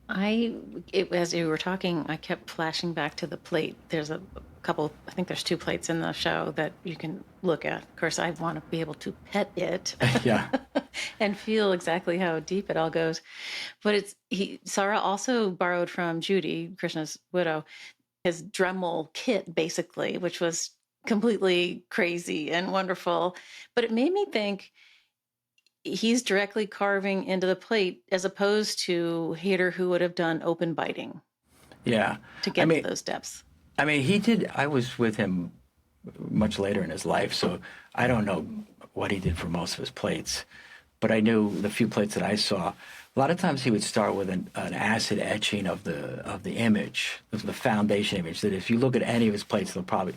As you were talking, I kept flashing back to the plate. There's a couple, I think there's 2 plates in the show that you can look at. Of course, I want to be able to pet it. Yeah. And feel exactly how deep it all goes. But Sarah also borrowed from Judy, Krishna's widow, his Dremel kit, basically, which was completely crazy and wonderful. But it made me think, he's directly carving into the plate as opposed to Hayter, who would have done open biting. Yeah. To get to those depths. I mean, he did. I was with him much later in his life, so I don't know what he did for most of his plates. But I knew the few plates that I saw, a lot of times he would start with an acid etching of the image, of the foundation image, that if you look at any of his plates, they'll probably,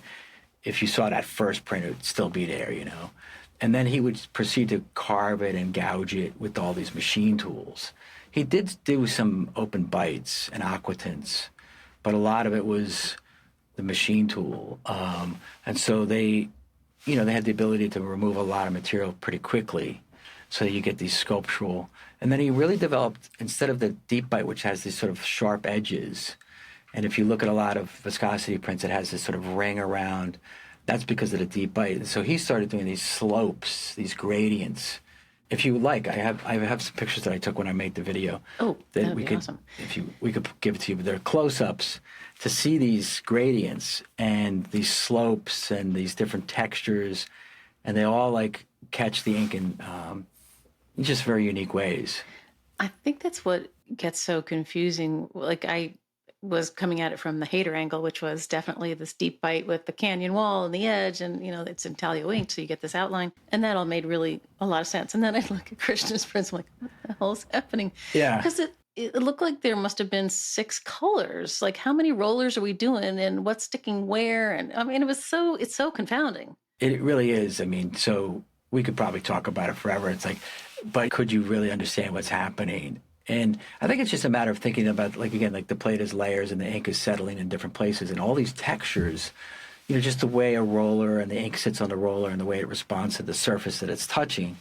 if you saw that first print, it would still be there, And then he would proceed to carve it and gouge it with all these machine tools. He did do some open bites and aquatints, but a lot of it was the machine tool. And so they had the ability to remove a lot of material pretty quickly so you get these sculptural. And then he really developed, instead of the deep bite, which has these sort of sharp edges, and if you look at a lot of viscosity prints, it has this sort of ring around. That's because of the deep bite. So he started doing these slopes, these gradients. If you like, I have some pictures that I took when I made the video. Oh, that we could, awesome. We could give it to you, but they're close-ups to see these gradients and these slopes and these different textures, and they all like catch the ink in just very unique ways. I think that's what gets so confusing. Like, I was coming at it from the Hayter angle, which was definitely this deep bite with the canyon wall and the edge, and it's intaglio ink, so you get this outline, and that all made really a lot of sense. And then I look at Krishna's prints, I'm like, what the hell is happening? Yeah, because it looked like there must have been 6 colors. Like, how many rollers are we doing, and what's sticking where? And I mean, it's so confounding. It really is. I mean, so we could probably talk about it forever. It's like, but could you really understand what's happening? And I think it's just a matter of thinking about, like, again, like the plate is layers and the ink is settling in different places and all these textures, just the way a roller and the ink sits on the roller and the way it responds to the surface that it's touching,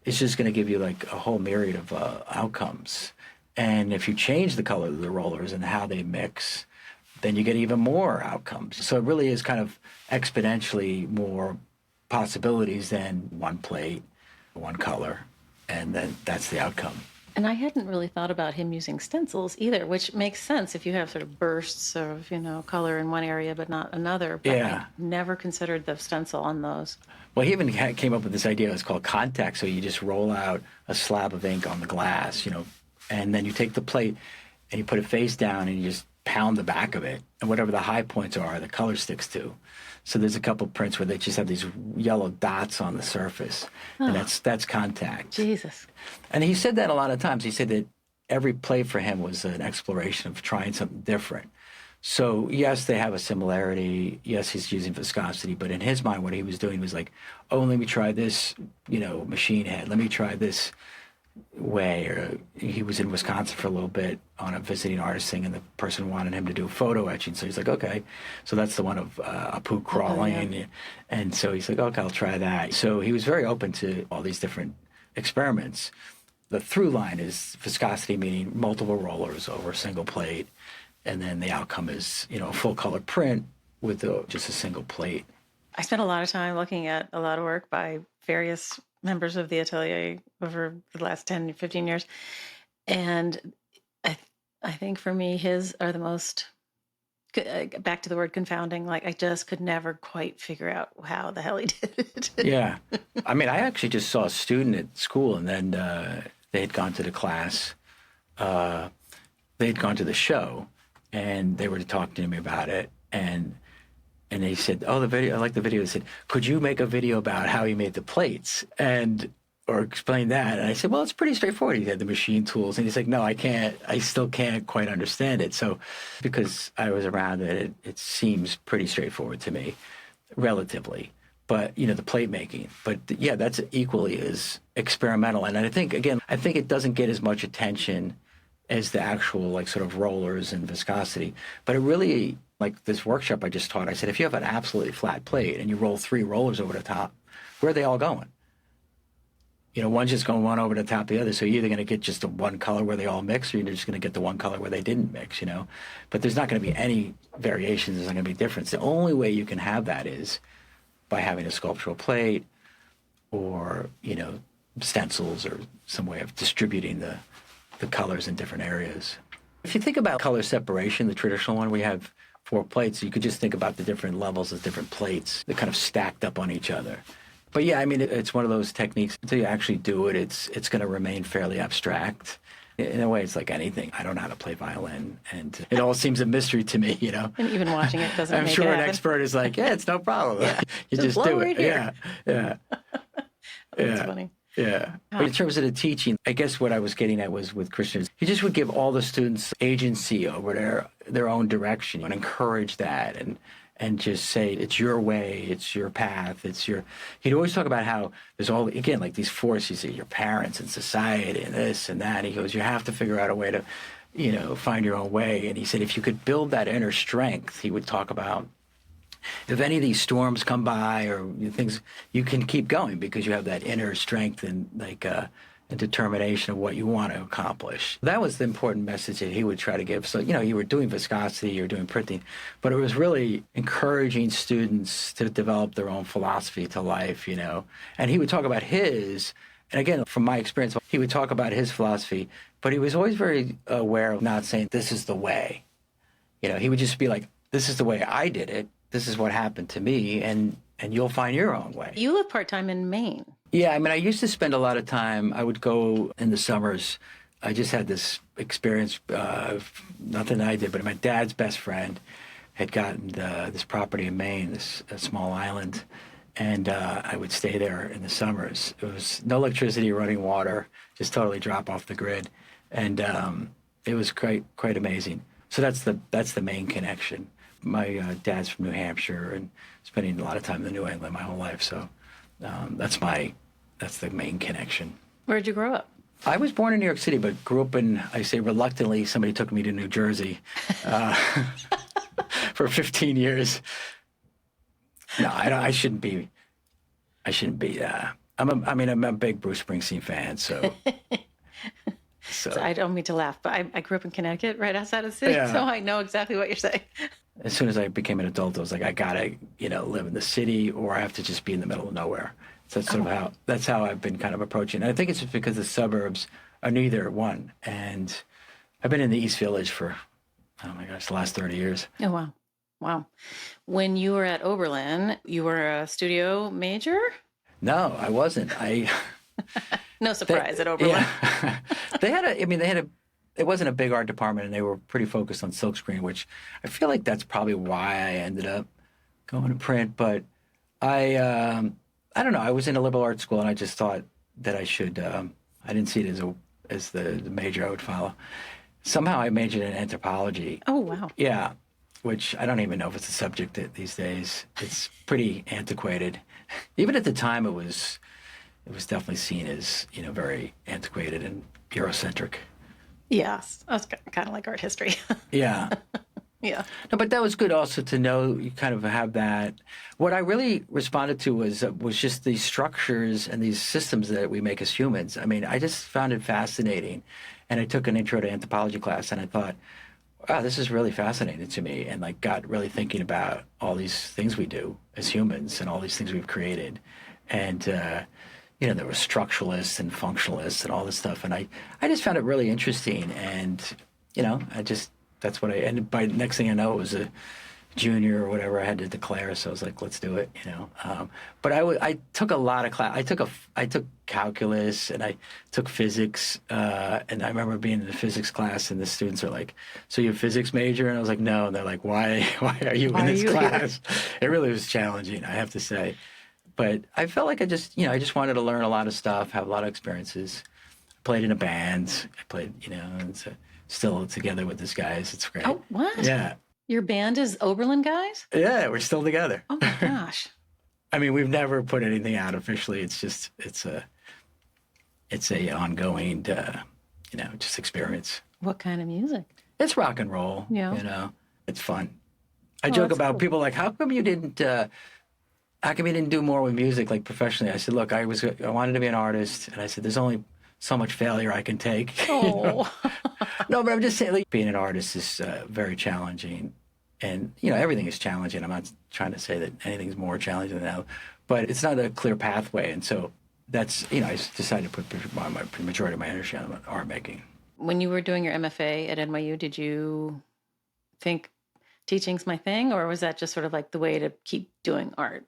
it's just going to give you like a whole myriad of outcomes. And if you change the color of the rollers and how they mix, then you get even more outcomes. So it really is kind of exponentially more possibilities than one plate, one color, and then that's the outcome. And I hadn't really thought about him using stencils either, which makes sense if you have sort of bursts of, color in one area but not another. But yeah. I never considered the stencil on those. Well, he even came up with this idea. It's called contact. So you just roll out a slab of ink on the glass, and then you take the plate and you put it face down and you just pound the back of it. And whatever the high points are, the color sticks to. So there's a couple prints where they just have these yellow dots on the surface, and that's contact. Jesus. And he said that a lot of times. He said that every play for him was an exploration of trying something different. So yes, they have a similarity. Yes, he's using viscosity, but in his mind, what he was doing was like, oh, let me try this, machine head. Let me try this way. Or he was in Wisconsin for a little bit on a visiting artist thing, and the person wanted him to do photo etching. So he's like, okay. So that's the one of Apu crawling. Yeah. And so he's like, okay, I'll try that. So he was very open to all these different experiments. The through line is viscosity, meaning multiple rollers over a single plate. And then the outcome is, a full color print with just a single plate. I spent a lot of time looking at a lot of work by various members of the atelier over the last 10, 15 years. And I, I think for me, his are the most, back to the word confounding. Like I just could never quite figure out how the hell he did it. Yeah. I mean, I actually just saw a student at school, and then they had gone to the class. They had gone to the show, and they were talking to me about it. And they said, "Oh, the video! I like the video." They said, "Could you make a video about how he made the plates or explain that?" And I said, "Well, it's pretty straightforward. He had the machine tools." And he's like, "No, I can't. I still can't quite understand it." So, because I was around it, it seems pretty straightforward to me, relatively. But the plate making. But yeah, that's equally as experimental. And I think it doesn't get as much attention as the actual like sort of rollers and viscosity. But it really, like this workshop I just taught, I said, if you have an absolutely flat plate and you roll 3 rollers over the top, where are they all going? One's just going one over the top of the other. So you're either going to get just the one color where they all mix, or you're just going to get the one color where they didn't mix, But there's not going to be any variations. There's not going to be difference. The only way you can have that is by having a sculptural plate or, stencils or some way of distributing the colors in different areas. If you think about color separation, the traditional one, we have 4 plates. You could just think about the different levels of different plates that kind of stacked up on each other. But yeah, I mean, it's one of those techniques. Until you actually do it, it's going to remain fairly abstract. In a way, it's like anything. I don't know how to play violin, and it all seems a mystery to me, And even watching it doesn't I'm make sure it an happen. expert is like, yeah, it's no problem. Yeah. You just do right it. here. Yeah. That's funny. Yeah. But in terms of the teaching, I guess what I was getting at was with Krishna, he just would give all the students agency over their own direction and encourage that and just say, it's your way, it's your path, he'd always talk about how there's all, again, like these forces, your parents and society and this and that. And he goes, you have to figure out a way to, find your own way. And he said, if you could build that inner strength, he would talk about, if any of these storms come by or things, you can keep going because you have that inner strength and and determination of what you want to accomplish. That was the important message that he would try to give. So, you were doing viscosity, you were doing printing, but it was really encouraging students to develop their own philosophy to life, And he would talk about his, and again, from my experience, he would talk about his philosophy, but he was always very aware of not saying, this is the way. He would just be like, this is the way I did it. This is what happened to me, and you'll find your own way. You live part-time in Maine. Yeah, I mean, I used to spend a lot of time. I would go in the summers. I just had this experience, nothing I did, but my dad's best friend had gotten this property in Maine, this small island, and I would stay there in the summers. It was no electricity, running water, just totally drop off the grid, and it was quite amazing. So that's the main connection. My dad's from New Hampshire, and spending a lot of time in New England my whole life. So that's the main connection. Where'd you grow up? I was born in New York City, but grew up I say reluctantly, somebody took me to New Jersey for 15 years. No, I shouldn't be. I'm a big Bruce Springsteen fan, so. So I don't mean to laugh, but I grew up in Connecticut, right outside of the city, so I know exactly what you're saying. As soon as I became an adult, I was like, I gotta, live in the city, or I have to just be in the middle of nowhere. So that's how I've been kind of approaching it. I think it's just because the suburbs are neither one. And I've been in the East Village for, oh my gosh, the last 30 years. Oh, wow. Wow. When you were at Oberlin, you were a studio major? No, I wasn't. No surprise at Oberlin. Yeah. It wasn't a big art department, and they were pretty focused on silkscreen, which I feel like that's probably why I ended up going to print. But I don't know. I was in a liberal arts school, and I just thought that I should. I didn't see it as the major I would follow. Somehow, I majored in anthropology. Oh wow! Yeah, which I don't even know if it's a subject these days. It's pretty antiquated. Even at the time, it was definitely seen as very antiquated and Eurocentric. Yes, that's kind of like art history. Yeah. Yeah. No, but that was good also to know you kind of have that. What I really responded to was just these structures and these systems that we make as humans. I mean, I just found it fascinating. And I took an intro to anthropology class, and I thought, wow, this is really fascinating to me, and got really thinking about all these things we do as humans and all these things we've created. And, there were structuralists and functionalists and all this stuff. And I just found it really interesting. And, that's what and by next thing I know, it was a junior or whatever I had to declare. So I was like, let's do it, But I took a lot of class. I took calculus and I took physics. And I remember being in the physics class and the students are like, so you're a physics major? And I was like, no. And they're like, why are you in this class? It really was challenging, I have to say. But I felt like I just wanted to learn a lot of stuff, have a lot of experiences. I played in a band. I played, and so still together with these guys. It's great. Oh, what? Yeah. Your band is Oberlin guys? Yeah, we're still together. Oh my gosh. I mean, we've never put anything out officially. It's a ongoing, just experience. What kind of music? It's rock and roll. Yeah. It's fun. I joke about cool. People like, how come you didn't do more with music, like professionally? I said, look, I wanted to be an artist, and I said, there's only so much failure I can take. Oh. No, but I'm just saying, like, being an artist is very challenging, and everything is challenging. I'm not trying to say that anything's more challenging than that, but it's not a clear pathway, and so that's I decided to put my majority of my energy on art making. When you were doing your MFA at NYU, did you think teaching's my thing, or was that just sort of like the way to keep doing art?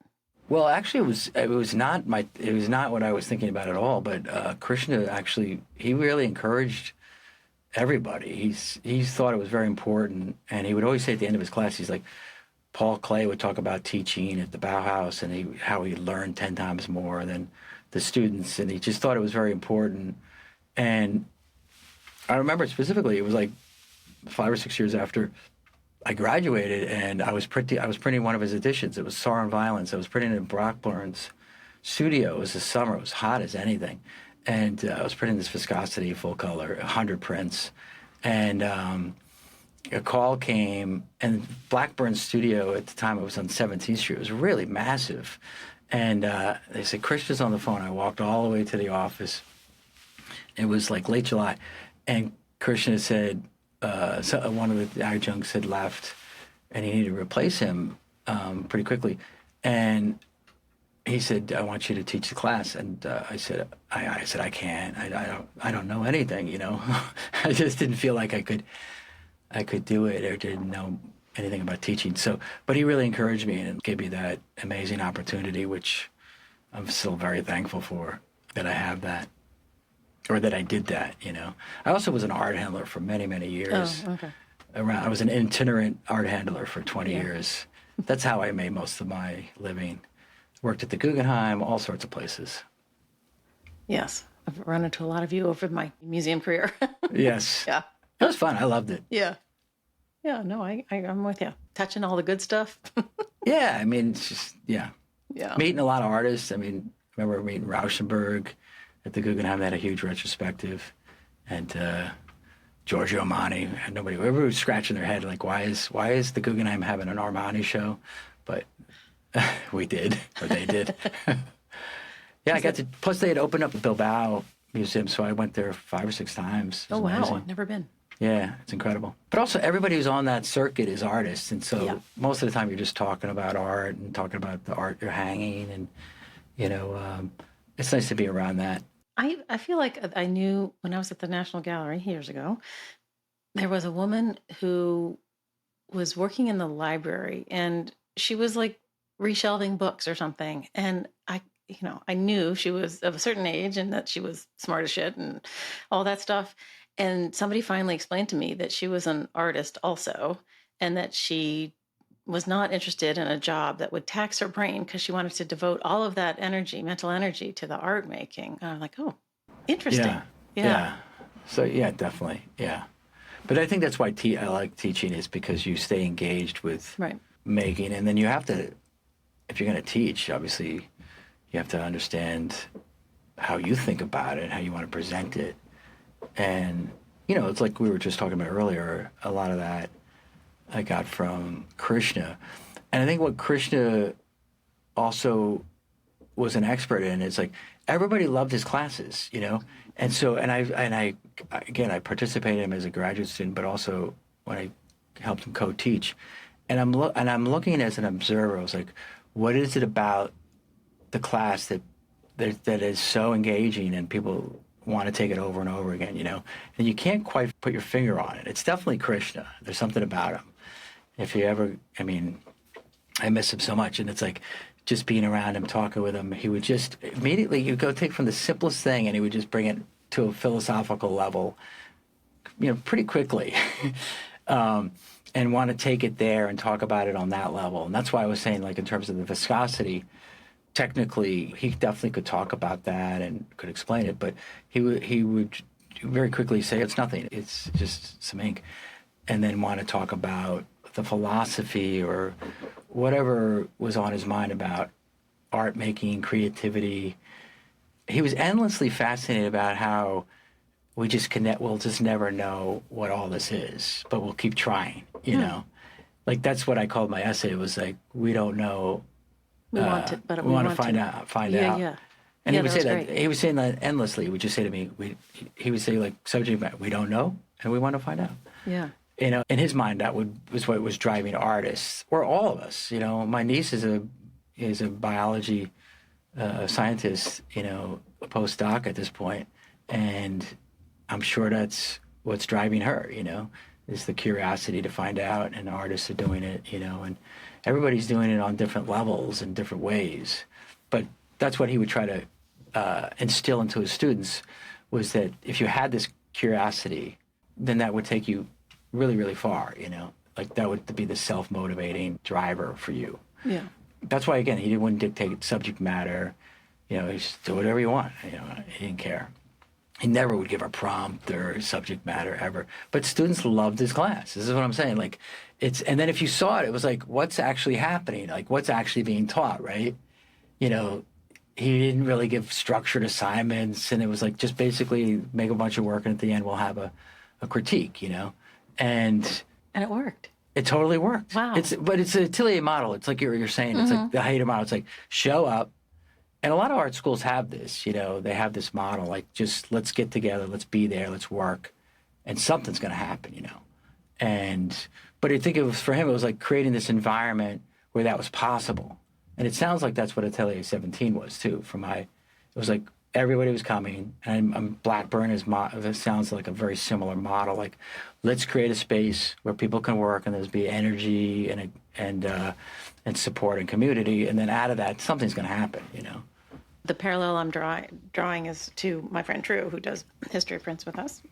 Well, actually, it was not what I was thinking about at all. But Krishna actually, he really encouraged everybody. He thought it was very important, and he would always say at the end of his class, he's like, Paul Klee would talk about teaching at the Bauhaus and how he learned 10 times more than the students, and he just thought it was very important. And I remember specifically, it was like 5 or 6 years after I graduated, and I was printing one of his editions. It was Sorrow and Violence. I was printing it in Brockburn's studio. It was the summer. It was hot as anything. And I was printing this viscosity, full color, 100 prints. And a call came, and Blackburn's studio at the time, it was on 17th Street. It was really massive. And they said, Krishna's on the phone. I walked all the way to the office. It was like late July. And Krishna said, so one of the adjuncts had left, and he needed to replace him pretty quickly. And he said, "I want you to teach the class." And I said, "I can't. I don't know anything. I just didn't feel like I could do it, or didn't know anything about teaching." So, but he really encouraged me and gave me that amazing opportunity, which I'm still very thankful for that I have that. Or that I did that, I also was an art handler for many, many years. Oh, okay. I was an itinerant art handler for 20 years. That's how I made most of my living. Worked at the Guggenheim, all sorts of places. Yes. I've run into a lot of you over my museum career. Yes. Yeah. It was fun. I loved it. Yeah. Yeah, no, I'm with you. Touching all the good stuff. Yeah, I mean, it's just, yeah. Yeah. Meeting a lot of artists. I mean, I remember meeting Rauschenberg at the Guggenheim. They had a huge retrospective, and Giorgio Armani. Everybody was scratching their head like, why is the Guggenheim having an Armani show? But we did, or they did. Yeah, I got to. Plus, they had opened up the Bilbao Museum, so I went there 5 or 6 times. Oh wow, amazing. I've never been. Yeah, it's incredible. But also, everybody who's on that circuit is artists, and so most of the time you're just talking about art and talking about the art you're hanging, and it's nice to be around that. I feel like I knew when I was at the National Gallery years ago, there was a woman who was working in the library, and she was like reshelving books or something. And I knew she was of a certain age and that she was smart as shit and all that stuff. And somebody finally explained to me that she was an artist also, and that she was not interested in a job that would tax her brain because she wanted to devote all of that energy, mental energy, to the art making. And I'm like, oh, interesting. Yeah. So, yeah, definitely. Yeah. But I think that's why I like teaching, is because you stay engaged with making. And then you have to, if you're going to teach, obviously, you have to understand how you think about it, how you want to present it. And, it's like we were just talking about earlier, a lot of that I got from Krishna. And I think what Krishna also was an expert in is like, everybody loved his classes, And so, I participated in him as a graduate student, but also when I helped him co-teach. And I'm looking as an observer. I was like, what is it about the class that that is so engaging, and people want to take it over and over again, and you can't quite put your finger on it. It's definitely Krishna. There's something about him. If you ever, I miss him so much, and it's like just being around him, talking with him, he would just immediately, you'd go take from the simplest thing and he would just bring it to a philosophical level, pretty quickly. And want to take it there and talk about it on that level. And that's why I was saying, like, in terms of the viscosity, technically, he definitely could talk about that and could explain it, but he would very quickly say, it's nothing, it's just some ink, and then want to talk about the philosophy or whatever was on his mind about art making, creativity. He was endlessly fascinated about how we'll just never know what all this is, but we'll keep trying, Like, that's what I called my essay. It was like, we don't know. We want it, but we want to find out. Yeah. And he would say that, great. he was saying that endlessly. He would just say to me, he would say, like, subject matter, we don't know, and we want to find out. Yeah. In his mind, was what was driving artists, or all of us. My niece is a biology scientist, a postdoc at this point, and I'm sure that's what's driving her, is the curiosity to find out, and artists are doing it, and everybody's doing it on different levels and different ways. But that's what he would try to instill into his students, was that if you had this curiosity, then that would take you really, really far, like that would be the self-motivating driver for you. Yeah. That's why, again, he wouldn't dictate subject matter, he just do whatever you want, he didn't care. He never would give a prompt or subject matter ever. But students loved his class. This is what I'm saying. Like, and then if you saw it, it was like, what's actually happening? Like, what's actually being taught, right? He didn't really give structured assignments, and it was like, just basically make a bunch of work, and at the end we'll have a critique, And it worked. It totally worked. Wow. But it's an atelier model. It's like you're saying. It's like the Hayden model. It's like, show up. And a lot of art schools have this, they have this model, like, just let's get together, let's be there, let's work, and something's going to happen, But I think for him, it was like creating this environment where that was possible. And it sounds like that's what Atelier 17 was, too. It was like everybody was coming, and Blackburn it sounds like a very similar model. Like, let's create a space where people can work, and there's be energy and support and community, and then out of that, something's going to happen, The parallel I'm drawing is to my friend Drew, who does history of prints with us.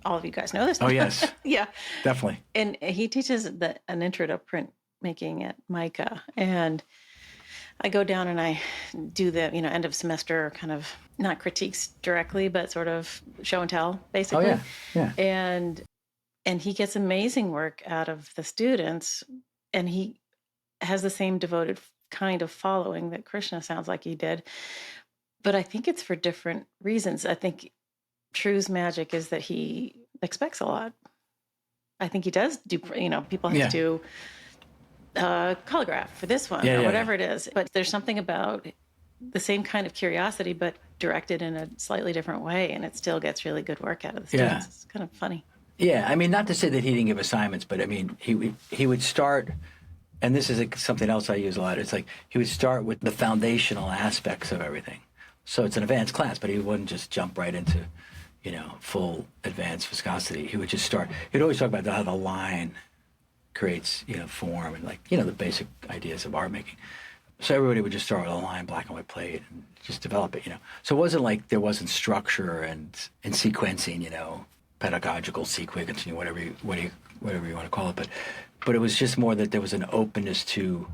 All of you guys know this. Oh, yes. Yeah. Definitely. And he teaches an intro to printmaking at MICA. And I go down and I do the, end of semester kind of, not critiques directly, but sort of show and tell, basically. Oh, yeah. And he gets amazing work out of the students, and he has the same devoted kind of following that Krishna sounds like he did. But I think it's for different reasons. I think True's magic is that he expects a lot. I think he does do, people have to colorgraph for this one or whatever it is. But there's something about the same kind of curiosity, but directed in a slightly different way. And it still gets really good work out of the students. It's kind of funny. Yeah. Not to say that he didn't give assignments, but he would start, and this is something else I use a lot. It's like he would start with the foundational aspects of everything. So it's an advanced class, but he wouldn't just jump right into, full advanced viscosity. He would just start. He'd always talk about how the line creates, form, and the basic ideas of art making. So everybody would just start with a line, black and white plate, and just develop it, So it wasn't like there wasn't structure and sequencing, pedagogical sequencing, whatever you want to call it, but it was just more that there was an openness to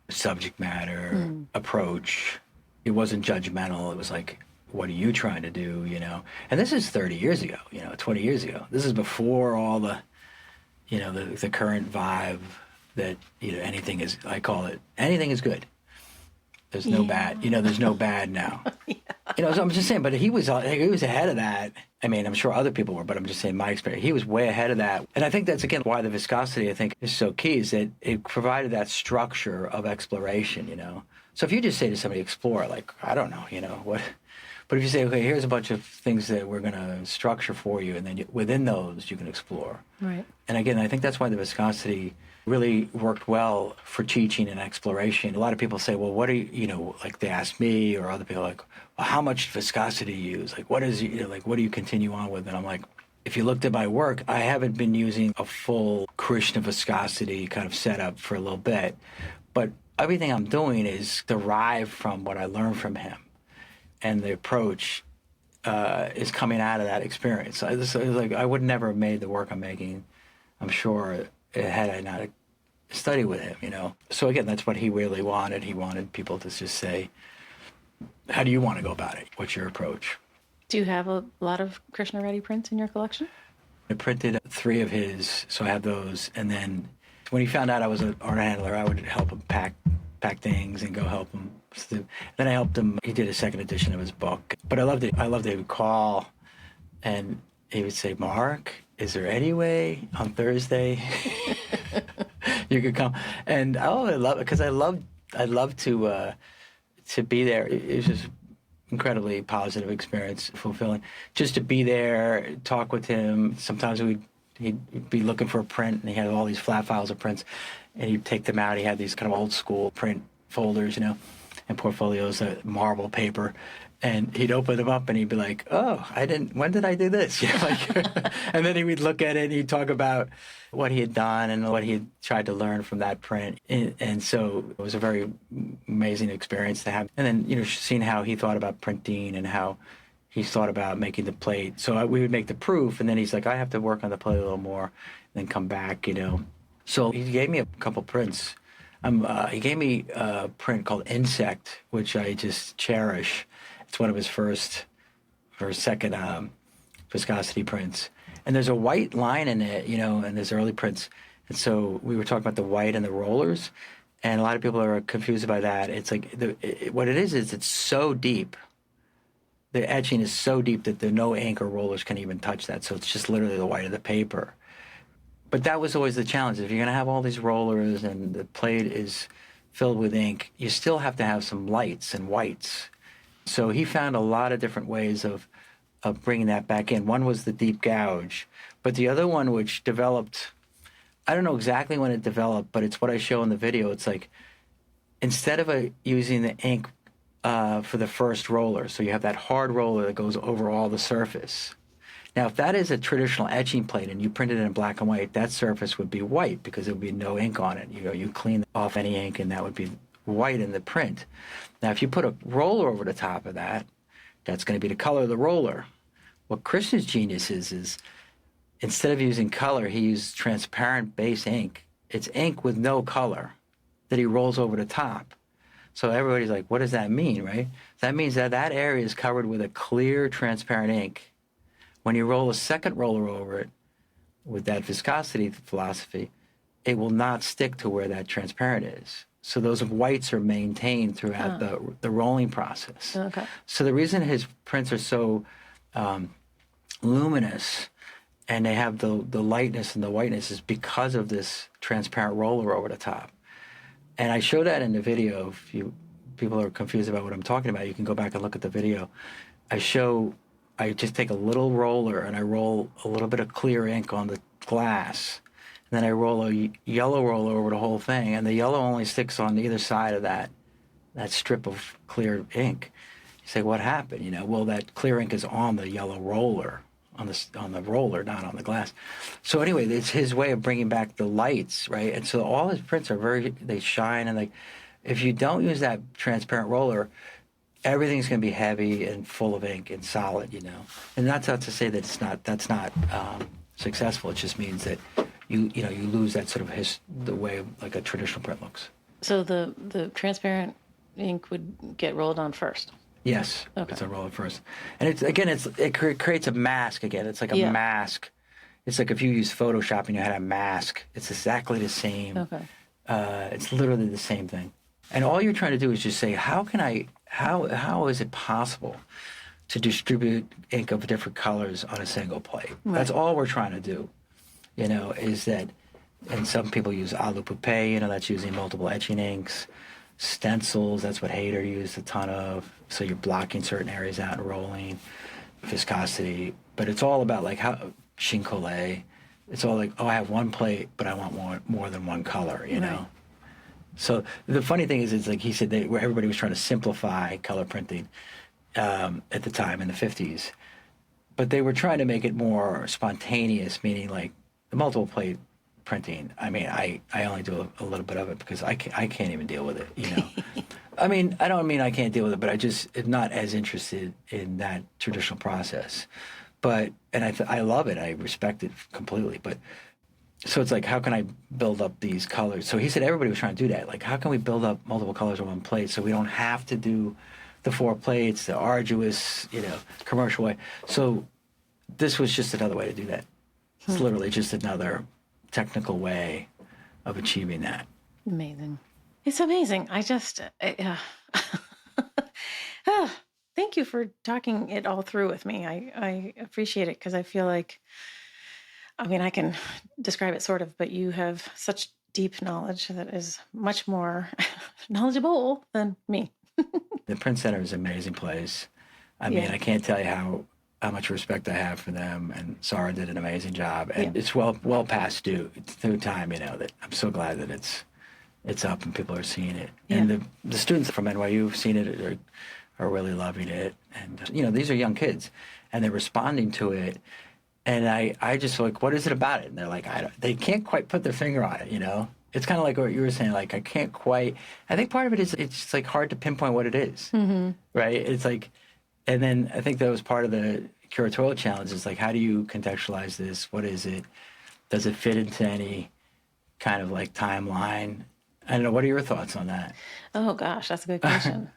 subject matter, approach. It wasn't judgmental. It was like, what are you trying to do, And this is 30 years ago, 20 years ago. This is before all the, the current vibe that, anything is, I call it, anything is good. There's no bad, there's no bad now. So I'm just saying, but he was ahead of that. I'm sure other people were, but I'm just saying my experience. He was way ahead of that. And I think that's, again, why the viscosity, I think, is so key, is that it provided that structure of exploration, So if you just say to somebody, explore, like, I don't know, what. But if you say, okay, here's a bunch of things that we're going to structure for you, and then within those, you can explore. Right. And again, I think that's why the viscosity really worked well for teaching and exploration. A lot of people say, well, what do you, like they ask me or other people like, well, how much viscosity do you use? Like, what is, like, what do you continue on with? And I'm like, if you looked at my work, I haven't been using a full Krishna viscosity kind of setup for a little bit, but everything I'm doing is derived from what I learned from him, and the approach is coming out of that experience. So it's like I would never have made the work I'm making, I'm sure, had I not studied with him. So again, that's what he really wanted. He wanted people to just say, how do you want to go about it? What's your approach? Do you have a lot of Krishna Reddy prints in your collection? I printed 3 of his, so I have those. And then when he found out I was an art handler, I would help him pack things and go help him. Then I helped him. He did a second edition of his book. But I loved it. I loved it. He would call and he would say, Mark, is there any way on Thursday you could come? And I love it because I love to be there. It was just incredibly positive experience, fulfilling. Just to be there, talk with him. Sometimes he'd be looking for a print, and he had all these flat files of prints, and he'd take them out. He had these kind of old school print folders, and portfolios, marble paper, and he'd open them up and he'd be like, "Oh, when did I do this?" And then he would look at it and he'd talk about what he had done and what he had tried to learn from that print. And so it was a very amazing experience to have. And then, seeing how he thought about printing and how he thought about making the plate. So we would make the proof, and then he's like, I have to work on the plate a little more, and then come back, So he gave me a couple prints. He gave me a print called Insect, which I just cherish. It's one of his first or second viscosity prints. And there's a white line in it, and there's early prints. And so we were talking about the white and the rollers, and a lot of people are confused by that. It's like, what it is it's so deep. The etching is so deep that no ink or rollers can even touch that. So it's just literally the white of the paper. But that was always the challenge. If you're going to have all these rollers and the plate is filled with ink, you still have to have some lights and whites. So he found a lot of different ways of bringing that back in. One was the deep gouge, but the other one, which developed, I don't know exactly when it developed, but it's what I show in the video. It's like, instead of using the ink for the first roller, so you have that hard roller that goes over all the surface. Now, if that is a traditional etching plate and you print it in black and white, that surface would be white because there would be no ink on it. You clean off any ink and that would be white in the print. Now, if you put a roller over the top of that, that's going to be the color of the roller. What Krishna's genius is instead of using color, he used transparent base ink. It's ink with no color that he rolls over the top. So everybody's like, what does that mean, right? That means that area is covered with a clear, transparent ink. When you roll a second roller over it with that viscosity philosophy, it will not stick to where that transparent is. So those whites are maintained throughout the rolling process. Okay. So the reason his prints are so luminous and they have the lightness and the whiteness is because of this transparent roller over the top. And I show that in the video. If people are confused about what I'm talking about, you can go back and look at the video. I just take a little roller and I roll a little bit of clear ink on the glass. And then I roll a yellow roller over the whole thing. And the yellow only sticks on either side of that strip of clear ink. You say, what happened? Well, that clear ink is on the yellow roller, on the roller, not on the glass. So anyway, it's his way of bringing back the lights, right? And so all his prints are they shine. And if you don't use that transparent roller, everything's going to be heavy and full of ink and solid, And that's not to say that that's not successful. It just means that you lose that sort of the way like a traditional print looks. So the transparent ink would get rolled on first? Yes. Okay. It's a roller first. And it creates a mask again. It's like a mask. It's like if you use Photoshop and you had a mask, it's exactly the same. Okay. It's literally the same thing. And all you're trying to do is just say, how is it possible to distribute ink of different colors on a single plate? Right. That's all we're trying to do, is that, and some people use alu pupe, that's using multiple etching inks, stencils, that's what Hayter used a ton of, so you're blocking certain areas out and rolling, viscosity, but it's all about like how, Chincolet, It's all like, oh, I have one plate, but I want more than one color, you know? So the funny thing is, it's like he said, where everybody was trying to simplify color printing at the time in the 50s, but they were trying to make it more spontaneous, meaning like the multiple plate printing. I mean, I only do a little bit of it because I can't even deal with it, you know? I mean, I don't mean I can't deal with it, but I just am not as interested in that traditional process. But, and I love it. I respect it completely. But, so it's like, how can I build up these colors? So he said everybody was trying to do that. Like, how can we build up multiple colors on one plate so we don't have to do the 4 plates, the arduous, you know, commercial way. So this was just another way to do that. It's literally just another technical way of achieving that. Amazing. It's amazing. Thank you for talking it all through with me. I appreciate it because I feel like, I mean, I can describe it sort of, but you have such deep knowledge that is much more knowledgeable than me. The Print Center is an amazing place. I mean, I can't tell you how much respect I have for them, and Sarah did an amazing job. And it's well past due. It's through time, you know, that I'm so glad that it's up and people are seeing it. And the students from NYU have seen it, are really loving it. And, you know, these are young kids, and they're responding to it. And I just like, what is it about it? And they're like, they can't quite put their finger on it, you know? It's kind of like what you were saying, like, I think part of it is it's just like hard to pinpoint what it is, right? It's like, and then I think that was part of the curatorial challenge is like, how do you contextualize this? What is it? Does it fit into any kind of like timeline? I don't know. What are your thoughts on that? Oh, gosh, that's a good question.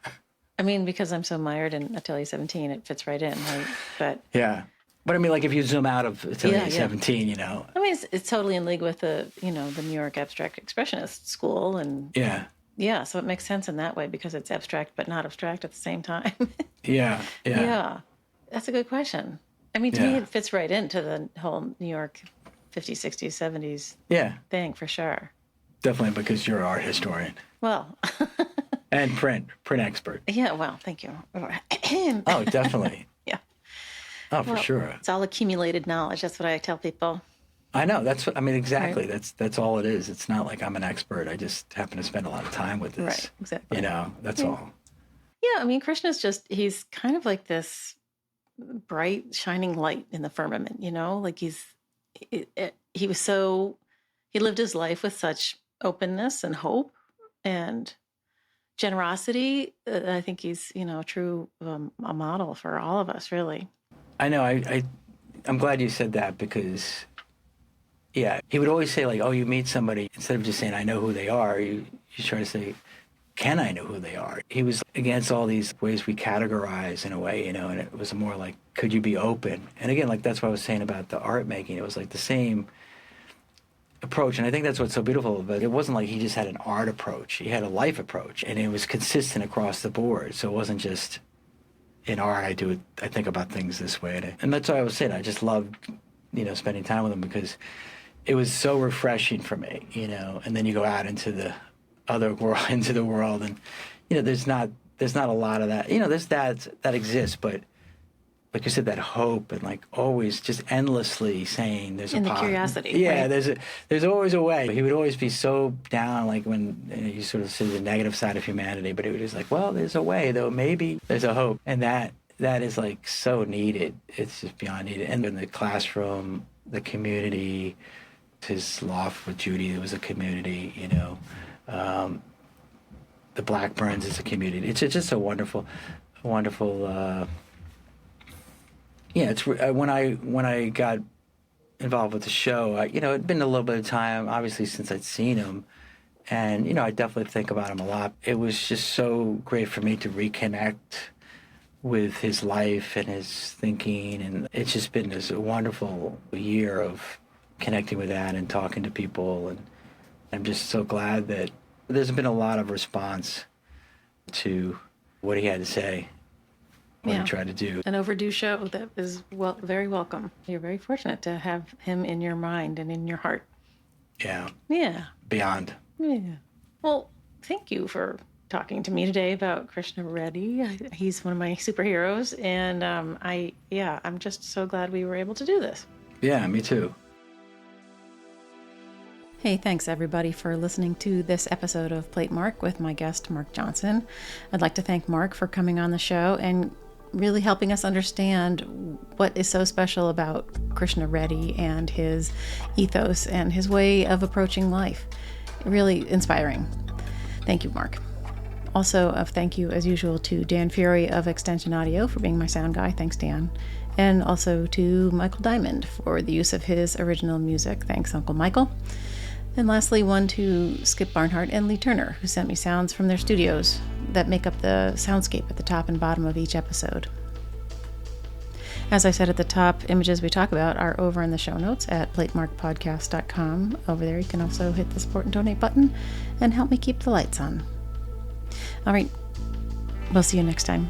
I mean, because I'm so mired in Atelier 17, it fits right in, right? But yeah. But I mean, like if you zoom out of Atelier 17, you know. I mean, it's totally in league with the New York Abstract Expressionist School. And yeah, so it makes sense in that way because it's abstract but not abstract at the same time. Yeah. That's a good question. I mean, to me, it fits right into the whole New York 50s, 60s, 70s thing for sure. Definitely, because you're an art historian. Well. And print expert. Yeah, well, thank you. Oh, definitely. Yeah. Oh, for sure. It's all accumulated knowledge. That's what I tell people. I know. Exactly. Right. That's all it is. It's not like I'm an expert. I just happen to spend a lot of time with this. Right, exactly. You know, that's all. Yeah, I mean, Krishna's he's kind of like this bright, shining light in the firmament, you know? Like he lived his life with such openness and hope and generosity. I think he's, a true a model for all of us, really. I know. I'm glad you said that because, he would always say like, oh, you meet somebody, instead of just saying, I know who they are, you try to say, can I know who they are? He was against all these ways we categorize in a way, and it was more like, could you be open? And again, like that's what I was saying about the art making. It was like the same approach. And I think that's what's so beautiful about it. It wasn't like he just had an art approach. He had a life approach, and it was consistent across the board. So it wasn't just in art, I think about things this way. And that's why I was saying, I just loved, spending time with him because it was so refreshing for me, and then you go out into the other world, and, there's not a lot of that, there's that exists, but like you said, that hope and like always just endlessly saying there's the curiosity. Yeah, right? there's always a way. He would always be so down, like when you sort of see the negative side of humanity, but he was just like, well, there's a way, though. Maybe there's a hope, and that is like so needed. It's just beyond needed. And in the classroom, the community, his loft with Judy, it was a community. The Blackburns is a community. It's just a wonderful. It's when I got involved with the show, it'd been a little bit of time, obviously, since I'd seen him, and I definitely think about him a lot. It was just so great for me to reconnect with his life and his thinking, and it's just been this wonderful year of connecting with that and talking to people, and I'm just so glad that there's been a lot of response to what he had to say. What he tried to do. An overdue show that is very welcome. You're very fortunate to have him in your mind and in your heart. Yeah. Yeah. Beyond. Yeah. Well, thank you for talking to me today about Krishna Reddy. He's one of my superheroes, and I'm just so glad we were able to do this. Yeah, me too. Hey, thanks everybody for listening to this episode of Platemark with my guest, Mark Johnson. I'd like to thank Mark for coming on the show and really helping us understand what is so special about Krishna Reddy and his ethos and his way of approaching life. Really inspiring. Thank you, Mark. Also, a thank you, as usual, to Dan Fury of Extension Audio for being my sound guy. Thanks, Dan. And also to Michael Diamond for the use of his original music. Thanks, Uncle Michael. And lastly, one to Skip Barnhart and Lee Turner, who sent me sounds from their studios that make up the soundscape at the top and bottom of each episode. As I said at the top, images we talk about are over in the show notes at platemarkpodcast.com. Over there, you can also hit the support and donate button and help me keep the lights on. All right, we'll see you next time.